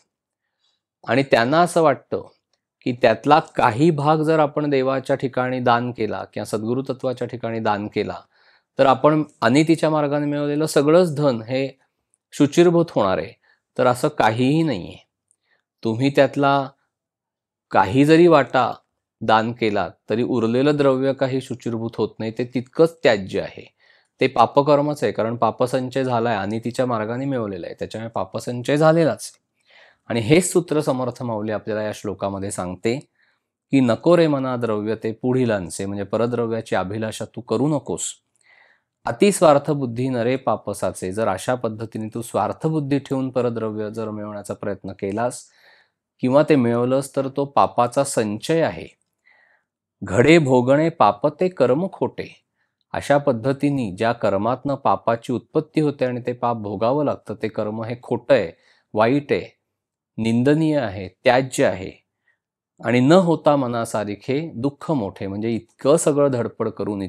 आणि त्यांना असं वाटतं की त्यातला काही भाग जर आपण देवाच्या ठिकाणी दान केला किंवा सद्गुरू तत्वाच्या ठिकाणी दान केला तर आपण अनितीच्या मार्गाने मिळवलेलं सगळंच धन हे शुचिर्भूत होणार आहे. तर असं काहीही नाही आहे. तुम्ही त्यातला काही जरी वाटा दान केला तरी उरलेलं द्रव्य काही शुचिर्भूत होत नाही, ते तितकंच त्याज्य आहे. ते पापकर्मच आहे, कारण पापसंचय झालाय आणि तिच्या मार्गाने मिळवलेला आहे, त्याच्यामुळे पापसंचय झालेलाच आहे. आणि हेच सूत्र समर्थ माऊली आपल्याला या श्लोकामध्ये सांगते की नको रे मना द्रव्य ते पुढीलांचे, म्हणजे परद्रव्याची अभिलाषा तू करू नकोस. अतिस्वार्थ बुद्धी नरे पापसाचे. जर अशा पद्धतीने तू स्वार्थबुद्धी ठेवून परद्रव्य जर मिळवण्याचा प्रयत्न केलास किंवा ते मिळवलंस तर तो पापाचा संचय आहे. घडे भोगणे पाप ते कर्म खोटे. अशा पद्धतीने ज्या कर्मातनं पापाची उत्पत्ती होते आणि ते पाप भोगावं लागतं, ते कर्म हे खोटं आहे, वाईट आहे, निंदनीय आहे, त्याज्य आहे. आणि न होता मनासारिखे दुःख मोठे. म्हणजे इतकं सगळं धडपड करून,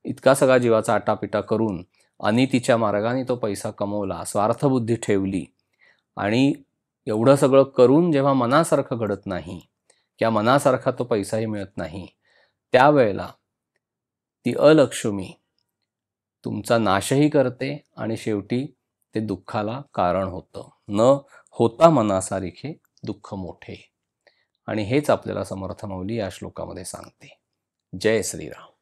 इतका सगळा जीवाचा आटापिटा करून अनितीच्या मार्गाने तो पैसा कमवला, स्वार्थबुद्धी ठेवली आणि एवढं सगळं करून जेव्हा मनासारखं घडत नाही किंवा मनासारखा तो पैसाही मिळत नाही, त्यावेळेला ती अलक्ष्मी तुमचा नाशही करते आणि शेवटी ते दुःखाला कारण होतं. न होता मनासारिखे दुःख मोठे. आणि हेच आपल्याला समर्थ माऊली या श्लोकामध्ये सांगते. जय श्रीराम.